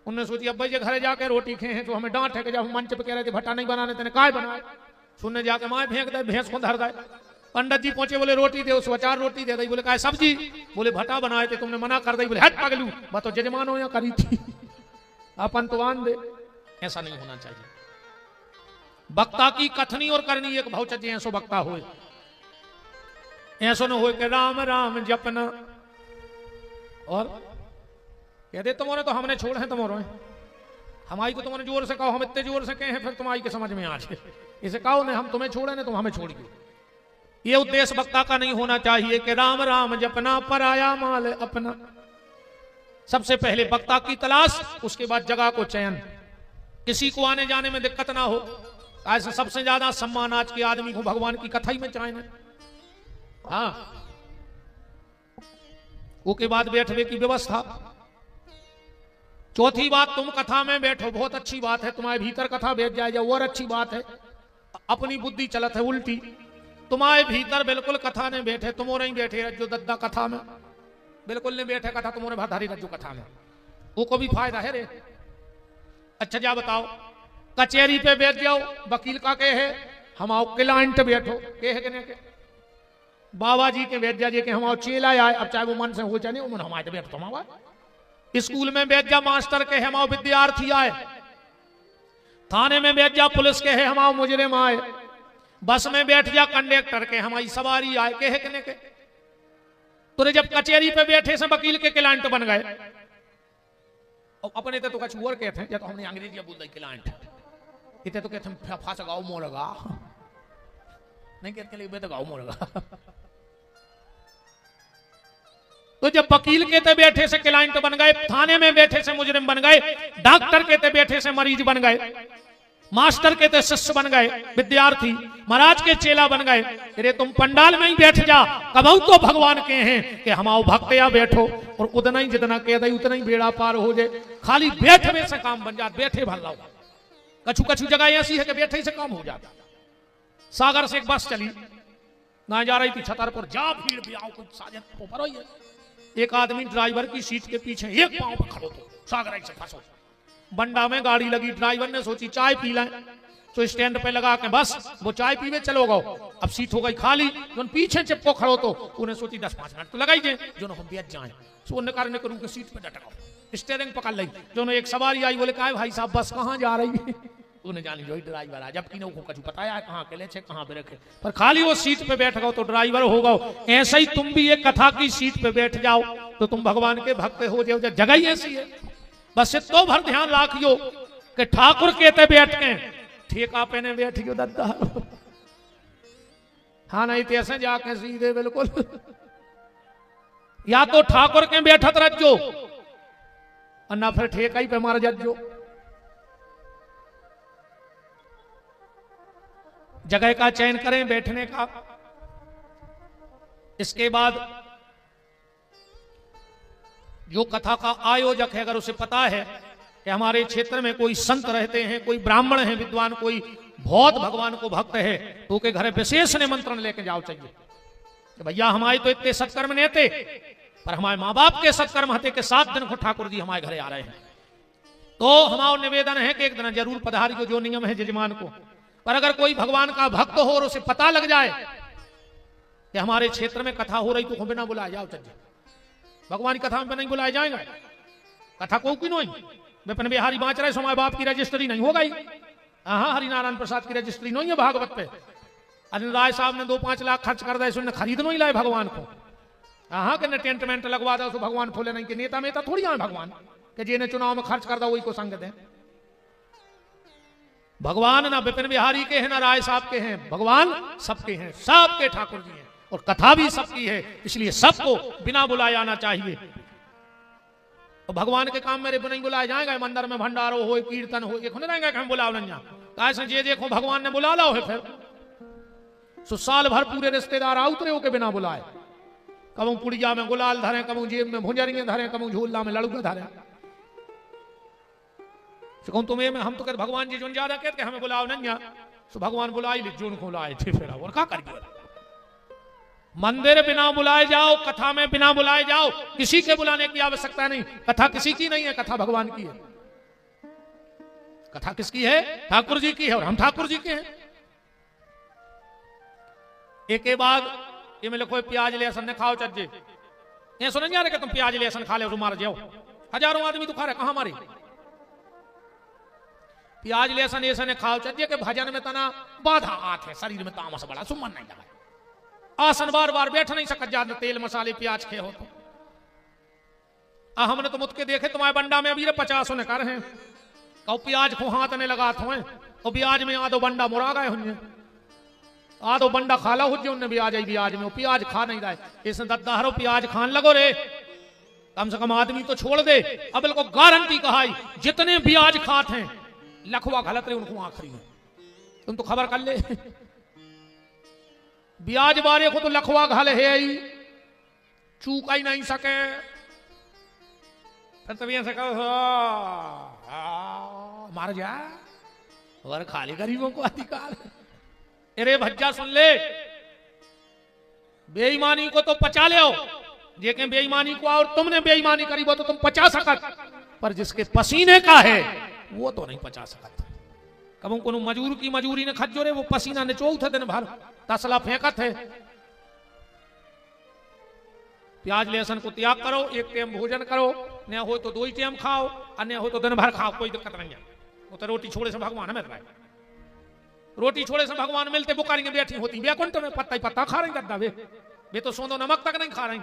उन्होंने सोची अब भाई जे घरे जाके रोटी खे हैं तो हमें डांट है कि जब मंच पे कह रहे थे भट्टा नहीं बनाने, तेने काय बनाए। सुनने जाके माए फेंक दे, भैंस को धर दे। पंडित जी पहुंचे, बोले रोटी दे, उस 4 रोटी दे दी। बोले काय सब्जी? बोले भट्टा बनाए थे, तुमने मना कर दी। बोले हट पगलू, बा तो जजमान हो या करी थी, अपन तो आन दे। ऐसा नहीं होना चाहिए। वक्ता की कथनी और करनी एक भाव चाहिए। ऐसो वक्ता हो, ऐसो न हो कि राम राम जपना और कह दे तुम्हारे तो हमने छोड़ है, तुम्हारे हमारी तो तुमने जोर से कहो, हम इतने जोर से कहे हैं, फिर तुम्हारी के समझ में आ जाए। इसे कहो ने हम तुम्हें छोड़े ने तुम हमें छोड़िए। ये उद्देश्य वक्ता का नहीं होना चाहिए कि राम राम जपना पराया माल अपना। सबसे पहले वक्ता की तलाश, उसके बाद जगह को चयन। किसी को आने जाने में दिक्कत ना हो। ऐसे सबसे ज्यादा सम्मान आज के आदमी को भगवान की कथा ही में चाहिए। हाँ, उसके बाद बैठने की व्यवस्था। चौथी बात, तुम कथा में बैठो, बहुत अच्छी बात है, तुम्हारे भीतर कथा बैठ जाए और अच्छी बात है। अपनी बुद्धि चलत है उल्टी, तुम्हारे भीतर बिल्कुल कथा ने बैठे, तुम नहीं बैठे रज्जो दद्दा कथा में, बिल्कुल नहीं बैठे कथा तुम्हारे भाधारी रज्जो कथा में, वो को भी फायदा है रे। अच्छा जा बताओ, कचहरी पे बैठ जाओ, वकील का के है हम आओ क्लाइंट बैठो, के है के बाबा जी के बैठ जाइए कि हम आओ चेला आए, अब चाहे वो मन से हो चाहे नहीं, हमारे बैठ तो हमारा। स्कूल में बैठ जा मास्टर के है हम आओ विद्यार्थी आए, थाने में बैठ जा पुलिस के है हम आओ मुजरिम आए, बस में बैठ जा कंडक्टर के हमारी सवारी आए, के है के तो जब कचहरी पे बैठे से वकील के क्लाइंट बन गए, अपने तो कुछ और कहते हैं, तो हमने अंग्रेजी बोल दी क्लाइंट, इतने तो कहते हैं फांस गाओ मोरगा, नहीं कहते लिए तो गाओ मोरगा। तो जब वकील के ते बैठे से क्लाइंट बन गए, थाने में बैठे से मुजरिम बन गए, डॉक्टर के ते बैठे से मरीज बन गए, मास्टर के ते शिष्य बन गए, विद्यार्थी महाराज के चेला बन गए, अरे तुम पंडाल में ही बैठ जा, कबहू तो भगवान के हैं कि हम आओ भक्त या बैठो, और उतना ही जितना कह दे उतना ही बेड़ा पार हो जाए। खाली बैठे से काम बन जाता, बैठे भल लाओ। कछु कछु जगह ऐसी है कि बैठे से काम हो जाता। सागर से एक बस चली, ना जा रही थी छतरपुर, जा भीड़ भी आओ कुछ साजन ऊपर हो, एक आदमी ड्राइवर की सीट के पीछे एक पांव पर खड़ो तो सागर से फंसो। बंडा में गाड़ी लगी, ड्राइवर ने सोची चाय पी लें, तो स्टैंड पे लगा के बस वो चाय पीवे चलो गो। अब सीट हो गई खाली, जो पीछे चिपको खड़ो तो उन्हें सोची 10-5 मिनट तो लगाई जाए, जो हम बैठ जाए, सो उन्हें कारण करूँ कि सीट पे डटकाओ, स्टेयरिंग पकड़ ली। जो एक सवारी आई, बोले कहा भाई साहब बस कहाँ जा रही है, उन्हें जानी जो ड्राइवर आ, जबकि ने कुछ बताया कहाँ के ले कहाँ पे रखे, पर खाली वो सीट पे बैठ गओ तो ड्राइवर हो गओ। ऐसे ही तुम भी एक कथा की सीट पे बैठ जाओ तो तुम भगवान के भक्त हो जाओ। जगह ही ऐसी है, बस तो भर ध्यान रखियो कि ठाकुर कहते बैठ के ठेका पे ने बैठियो दद्दा। हाँ नहीं तो ऐसे जाके सीधे बिल्कुल, या तो ठाकुर के बैठत रखो और ना फिर ठेका ही पे मार जाओ। जगह का चयन करें बैठने का। इसके बाद जो कथा का आयोजक है, अगर उसे पता है कि हमारे क्षेत्र में कोई संत रहते हैं, कोई ब्राह्मण है विद्वान, कोई बहुत भगवान को भक्त है, तो के घर विशेष निमंत्रण लेके जाओ चाहिए कि भैया हमारे तो इतने सत्कर्म नहीं थे, पर हमारे माँ बाप के सत्कर्म हते के 7 दिन को ठाकुर जी हमारे घरे आ रहे हैं, तो हमारा निवेदन है कि एक दिन जरूर पधारियो, जो नियम है जजमान को। पर अगर कोई भगवान का भक्त हो और उसे पता लग जाए कि हमारे क्षेत्र में कथा हो रही, तो बिना बुलाए जाओ चाहिए। भगवान की कथा में नहीं बुलाए जाएंगे, कथा को की नहीं, विपिन बिहारी बाँच रहे, हमारे बाप की रजिस्ट्री नहीं हो गई। हाँ, हरिनारायण प्रसाद की रजिस्ट्री नहीं है भागवत पे। अनिल राय साहब ने 2-5 लाख खर्च कर दिए, उसने खरीद नहीं लाए भगवान को। हाँ, कि टेंट मेंट लगवा दो तो भगवान फूले नहीं, कि नेता मेता थोड़ी आए भगवान कि जिन्हें चुनाव में खर्च कर दो वही को संग दें। भगवान ना विपिन बिहारी के हैं ना राय साहब के हैं, भगवान सबके हैं, सबके ठाकुर जी हैं, और कथा भी सबकी है, इसलिए सबको बिना बुलाए आना चाहिए। तो भगवान के काम मेरे नहीं बुलाए जाएंगे, मंदिर में भंडारो हो, कीर्तन हो, ये खुद रहेंगे कि हम बुलाओ नहीं। कैसे जे देखो भगवान ने बुला लो है, फिर साल भर पूरे रिश्तेदार उतरे हो के बिना बुलाए, कबू पुड़िया में गुलाल धरे, कबू जेब में भुंजरियां धरे, कबू झूला में लड़ुआ धरे। कहूँ तुम्हें में हम तो कहते भगवान जी जो ज्यादा कहते हमें बुलाओ नहीं, तो भगवान बुलाई ली जो उनको बुलाए थे, फिर और क्या करिए। मंदिर बिना बुलाए जाओ, कथा में बिना बुलाए जाओ, किसी के बुलाने की आवश्यकता नहीं। कथा किसी की नहीं है, कथा भगवान की है। कथा किसकी है? ठाकुर जी की है, और हम ठाकुर जी के हैं। एक के बाद ये में लिखो प्याज लहसुन ने खाओ चज्जे, ये सुन नहीं आ रहे कि तुम प्याज लहसुन खा ले और मार जाओ। हजारों आदमी तो खा रहे, कहां मारे? प्याज लहसुन ऐसा ने खाओ चज्जे के भजन में तना बाधा आत है, शरीर में तामस बड़ा, सुमन नहीं लगा, आसन बार बार बैठ नहीं सकत, ज्यादा तेल मसाले प्याज खे हो तो। हमने तो मुझके देखे तुम्हारे बंडा में अभी 50 ने कर हैं, कहो प्याज को हाथ ने लगा थो, और ब्याज में आधो बंडा मुरा गए होंगे, आधो बंडा खाला हो उन्हें ब्याज आई, ब्याज में प्याज खा नहीं रहे, इस दद्दाहरो प्याज खान लगो रे, कम से कम आदमी तो छोड़ दे। अब को गारंटी कहा जितने ब्याज खाते हैं लखवा गलत रहे उनको आखिरी में तुम तो खबर कर ले। ब्याज बारे को तो लखवा घल है ही, चूका ही नहीं सके। फिर तभी ऐसे कहो मार जा और खाली गरीबों को अधिकार। अरे भज्जा सुन ले, बेईमानी को तो पचा ले, जेके बेईमानी को और तुमने बेईमानी करी वो तो तुम पचा सकत, पर जिसके पसीने का है वो तो नहीं पचा सकत। कब को मजूर की मजूरी ने खजोरे वो पसीना निचोऊ थे दिन भर, तसला फेंकत है। प्याज लहसुन को त्याग करो, एक टाइम भोजन करो, न हो तो 2 टाइम खाओ, अन्य हो तो दिन भर खाओ, कोई दिक्कत नहीं है। वो तो रोटी छोड़े से भगवान मिल रहा है, रोटी छोड़े से भगवान मिलते बुकारी में बैठी होती बैकुंठ में पत्ता ही पत्ता खा रही गद्दा वे तो सोंदो नमक तक नहीं खा रही।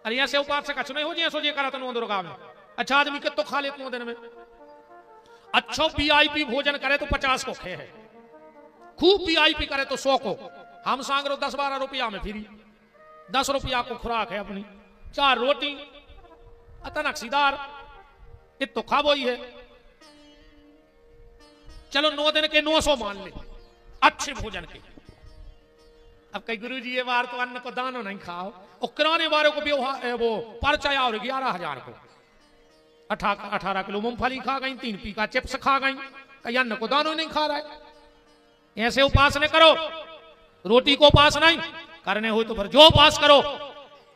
अरे ऐसे उपास से कछ नहीं हो जी सोचे करा तो दुर्गा में। अच्छा आदमी के तो खा लेते दिन में, अच्छो वीआईपी भोजन करे तो 50 को खे है, खूब वीआईपी करे तो 100 को। हम सांग रो 10-12 रुपया में फ्री, 10 रुपया को खुराक है अपनी, 4 रोटी अतनकसीदार इत तो खाबो ही है। चलो 9 दिन के 900 मान ले अच्छे भोजन के। अब कई गुरु जी ये बार तो अन्न को दानो नहीं खाओ, और किराने वालों को व्यवहार वो पर्चा और 11,000 को 18 किलो मूंगफली खा गई, 3 पीका चिप्स खा गई, कई अन्न को दानो नहीं खा रहा है। ऐसे उपास न करो, रोटी को उपास नहीं करने हो तो फिर जो उपास करो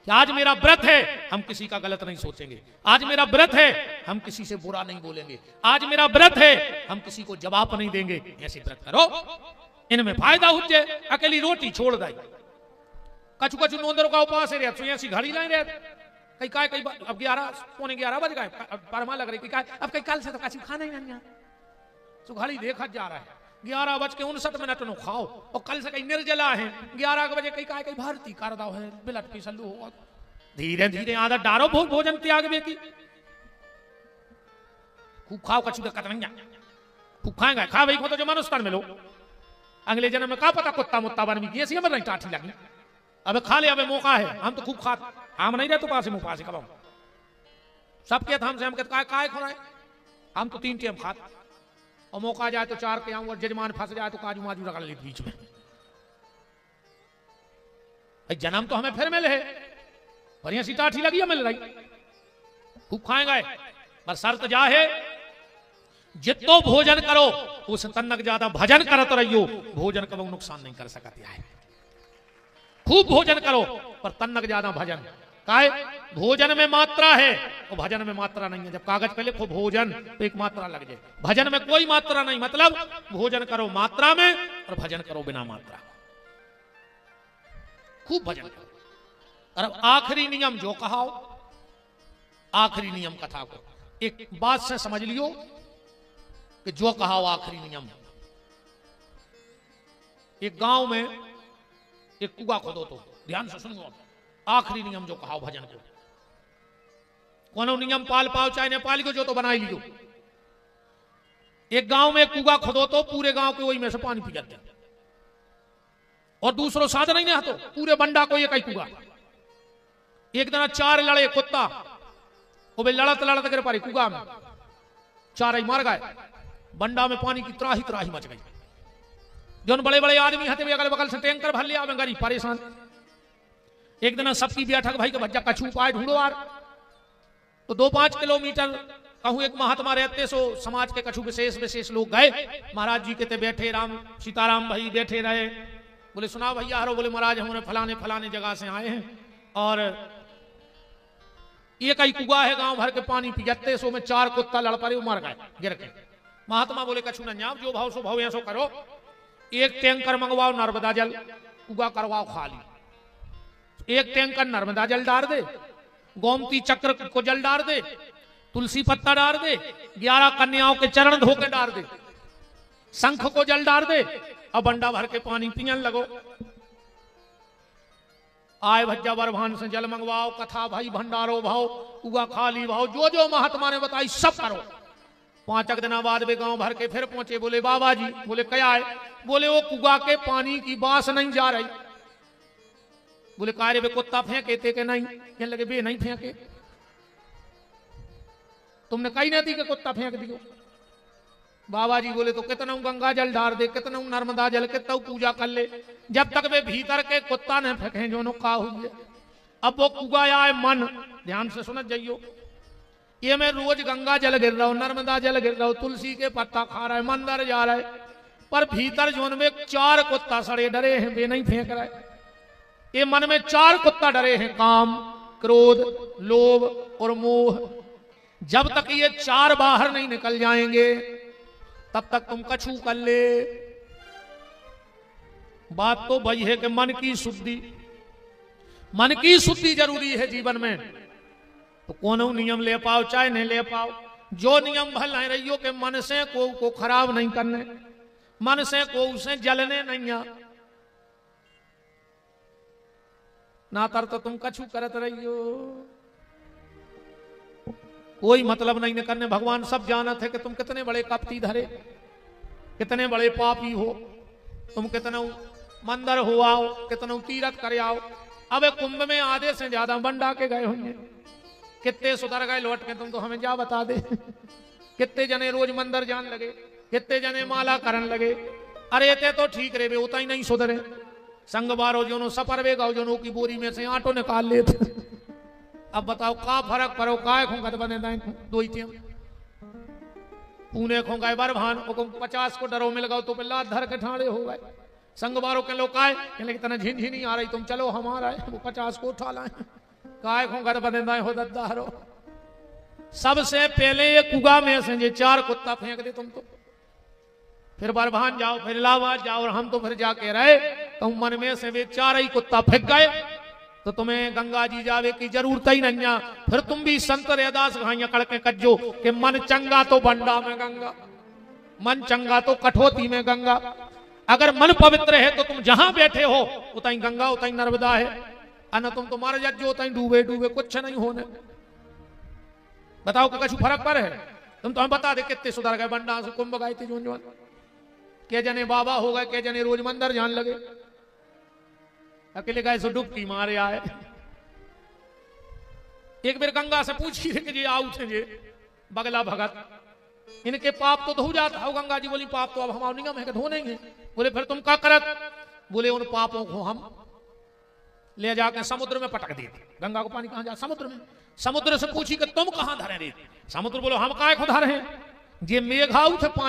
कि आज मेरा व्रत है, हम किसी का गलत नहीं सोचेंगे, आज मेरा व्रत है हम किसी से बुरा नहीं बोलेंगे, आज मेरा व्रत है हम किसी को जवाब नहीं देंगे। ऐसे व्रत करो, इनमें फायदा हो जाए। अकेली रोटी छोड़ दे, कछु कछु नोंदर का उपास है, ऐसी घड़ी लाइन रहे कई काय कई अब 11-11 बज गए, परमा लग रही काय अब कई कल से तो कछु खाना ही नहीं, तो घड़ी देखा जा रहा है 11:59 नो खाओ, और कल से कई निर्जला है 11 बजे कई काय कई भारती कर दो है बिलट की सल्लू हो। धीरे धीरे आदत डारो भोजन त्याग बे की, खूब खाओ कछु दिक्कत नहीं, खूब खाएंगे खा भाई को तो जो मनुष्य मिलो, अगले जन्म में का पता कुत्ता मुत्ता बन भी ऐसी हमें नहीं टाठी लगी। अब खा ले, अब मौका है, हम तो खूब खा, हम नहीं रहे तो पास मुंह पास कब सबके हम से हम कहते काय खुराए, हम तो 3 टाइम खाते, और मौका जाए तो 4 के आऊं, और जजमान फंस जाए तो काजू माजू रगड़ ले बीच में। भाई जन्म तो हमें फिर मिले है, बढ़िया सी टाठी लगी है मिल रही, खूब खाएंगे, पर शर्त जा है जितो भोजन करो उस तन्नक ज्यादा भजन करत रहियो, भोजन कब नुकसान नहीं कर सकती है। खूब भोजन करो पर तन्नक ज्यादा भजन काहे, भोजन में मात्रा है और भजन में मात्रा नहीं है। जब कागज पे लिखो भोजन तो एक मात्रा लग जाए, भजन में कोई मात्रा नहीं, मतलब भोजन करो मात्रा में और भजन करो बिना मात्रा, खूब भजन करो। और आखिरी नियम जो कहा, आखिरी नियम कथा को एक बात से समझ लियो कि जो कहा आखिरी नियम, एक गांव में एक कुआं खोदो, तो ध्यान से सुनो, आखिरी नियम जो कहा भजन को, कोनो नियम पाल पाओ चाहे नेपाली को जो तो बनाई लियो। एक गांव में एक कुआं खोदो तो पूरे गांव के वही में से पानी पी जाते हैं, और दूसरों साधन ही नहीं तो पूरे बंडा को एक ही कुआं। एक दिन 4 लड़े कुत्ता, वो भी लड़त लड़त गिर पड़े कुआं में, 4 ही मार गए, बंडा में पानी की त्राही त्राही मच गई। जो बड़े बड़े आदमी हते अगल बगल से टैंकर भर लिया, गरीब परेशान। एक दिन सबकी बैठक भाई के भज्जा कछु उपाय ढूंढो यार, तो 2-5 किलोमीटर कहूं एक महात्मा रहते, सो समाज के कछु विशेष लोग गए महाराज जी के ते बैठे, राम सीताराम भाई बैठे रहे, बोले सुना भैया हरो, बोले महाराज हमने फलाने जगह से आए हैं, और एक ही कुआं है गांव भर के पानी पी जाते, सो में 4 कुत्ता लड़ पड़े, मर गए गिर के। महात्मा बोले कछु न जाओ, जो भाव सो भाव ऐसो करो, एक टैंकर मंगवाओ नर्मदा जल, कुआं करवाओ खाली, एक टैंकर नर्मदा जल डाल दे, गोमती चक्र को जल डाल दे, तुलसी पत्ता डाल दे, 11 कन्याओं के चरण धो के डाल दे, शंख को जल डाल दे, और बंडा भर के पानी पियन लगो। आय भज्जा बरभान से जल मंगवाओ, कथा भाई भंडारो भाव, कुआं खाली भाव, जो जो महात्मा ने बताई सब करो। 5 दिन बाद वे गांव भर के फिर पहुंचे, बोले बाबा जी, बोले क्या है, बोले वो कुआं के पानी की बास नहीं जा रही, बोले कार्य वे कुत्ता फेंके थे के नहीं, कहने लगे वे नहीं फेंके, तुमने कही नहीं थी कि कुत्ता फेंक दियो। बाबा जी बोले तो कितना गंगा जल डाल दे, कितना नर्मदा जल, कितना पूजा कर ले, जब तक वे भीतर के कुत्ता न फेंके जो का हुई है। अब वो कुगाया है मन, ध्यान से सुन जाइयो, ये मैं रोज गंगा जल गिर रहा हूं, नर्मदा जल गिर रहा हूं, तुलसी के पत्ता खा रहा है, मंदिर जा रहा है, पर भीतर जोन में 4 कुत्ता सड़े डरे हैं, वे नहीं फेंक रहा है। ये मन में 4 कुत्ता डरे हैं, काम, क्रोध, लोभ और मोह। जब तक ये 4 बाहर नहीं निकल जाएंगे तब तक तुम कछु कर ले। बात तो वही है कि मन की शुद्धि जरूरी है जीवन में। तो कोनो नियम ले पाओ चाहे नहीं ले पाओ, जो नियम भल नहीं रहियो कि मन से को खराब नहीं करने, मन से को उसे जलने नहीं आ, ना तर तो तुम कछु करत रहियो, कोई मतलब नहीं करने। भगवान सब जानत है कि तुम कितने बड़े कपटी धरे, कितने बड़े पापी हो, तुम कितना मंदिर हो आओ, कितना तीरथ करे आओ। अब कुंभ में आधे से ज्यादा बंडा के गए होंगे, कितने सुधर गए लौट के, तुम तो हमें जा बता दे। कितने जने रोज मंदिर जान लगे, कितने जने माला करन लगे। अरे ते तो ठीक रे, वे उतना ही नहीं सुधरे। संग बारो जोनो सफर वे गाओ जोनो की बोरी में से आटो निकाल लेते। अब बताओ का फर्क पड़ो, काय खोंगा तो बने दाएं दो ही टियम पूने खोंगा बार भान को 50 को डरो मिल गओ तो पिल्ला धर के ठाड़े हो गए। संग बारो के लो काय कहले कि तना झिनझिनी आ रही, तुम चलो हमारा है, वो 50 को उठा लाए, काय खोंगा तो बने दाएं हो दद्दारो। सबसे पहले ये कुगा में से ये 4 कुत्ता फेंक दे तुम तो, फिर बरभान जाओ, फिर इलाहाबाद जाओ, और हम तो फिर जाके रहे तो मन में से वे 4 ही कुत्ता फेंक गए तो तुम्हें गंगा जी जावे की जरूरत ही नहीं है। फिर तुम भी संत रैदास घाइया कड़के कज्जो कि मन चंगा तो बंडा में गंगा, मन चंगा तो कठोती में गंगा। अगर मन पवित्र है तो तुम जहां बैठे हो उतई गंगा उतई नर्मदा है, अन तुम तो मर जाओ उतई डूबे डूबे कुछ नहीं होने। बताओ कि कछु फर्क पर है? तुम तो हम बता दे कितने सुधर गए, बंडा से कुंभ गए थे जोन, के जने बाबा हो गए, के जने रोज मंदिर जान लगे, अकेले गए सो डुबकी मारे आए। एक बार गंगा से पूछी थे कि जी आओ थे जे बगला भगत, इनके पाप तो धो जाता हो। गंगा जी बोली पाप तो अब हमारे निगम है कि धो नहीं है। बोले फिर तुम क्या करत? बोले उन पापों को हम ले जाकर समुद्र में पटक देते। गंगा को पानी कहां जा? समुद्र में। समुद्र से पूछी कि तुम कहां धरे रे? समुद्र बोलो हम काय को धरे हैं, जे मेघाऊ थे पानी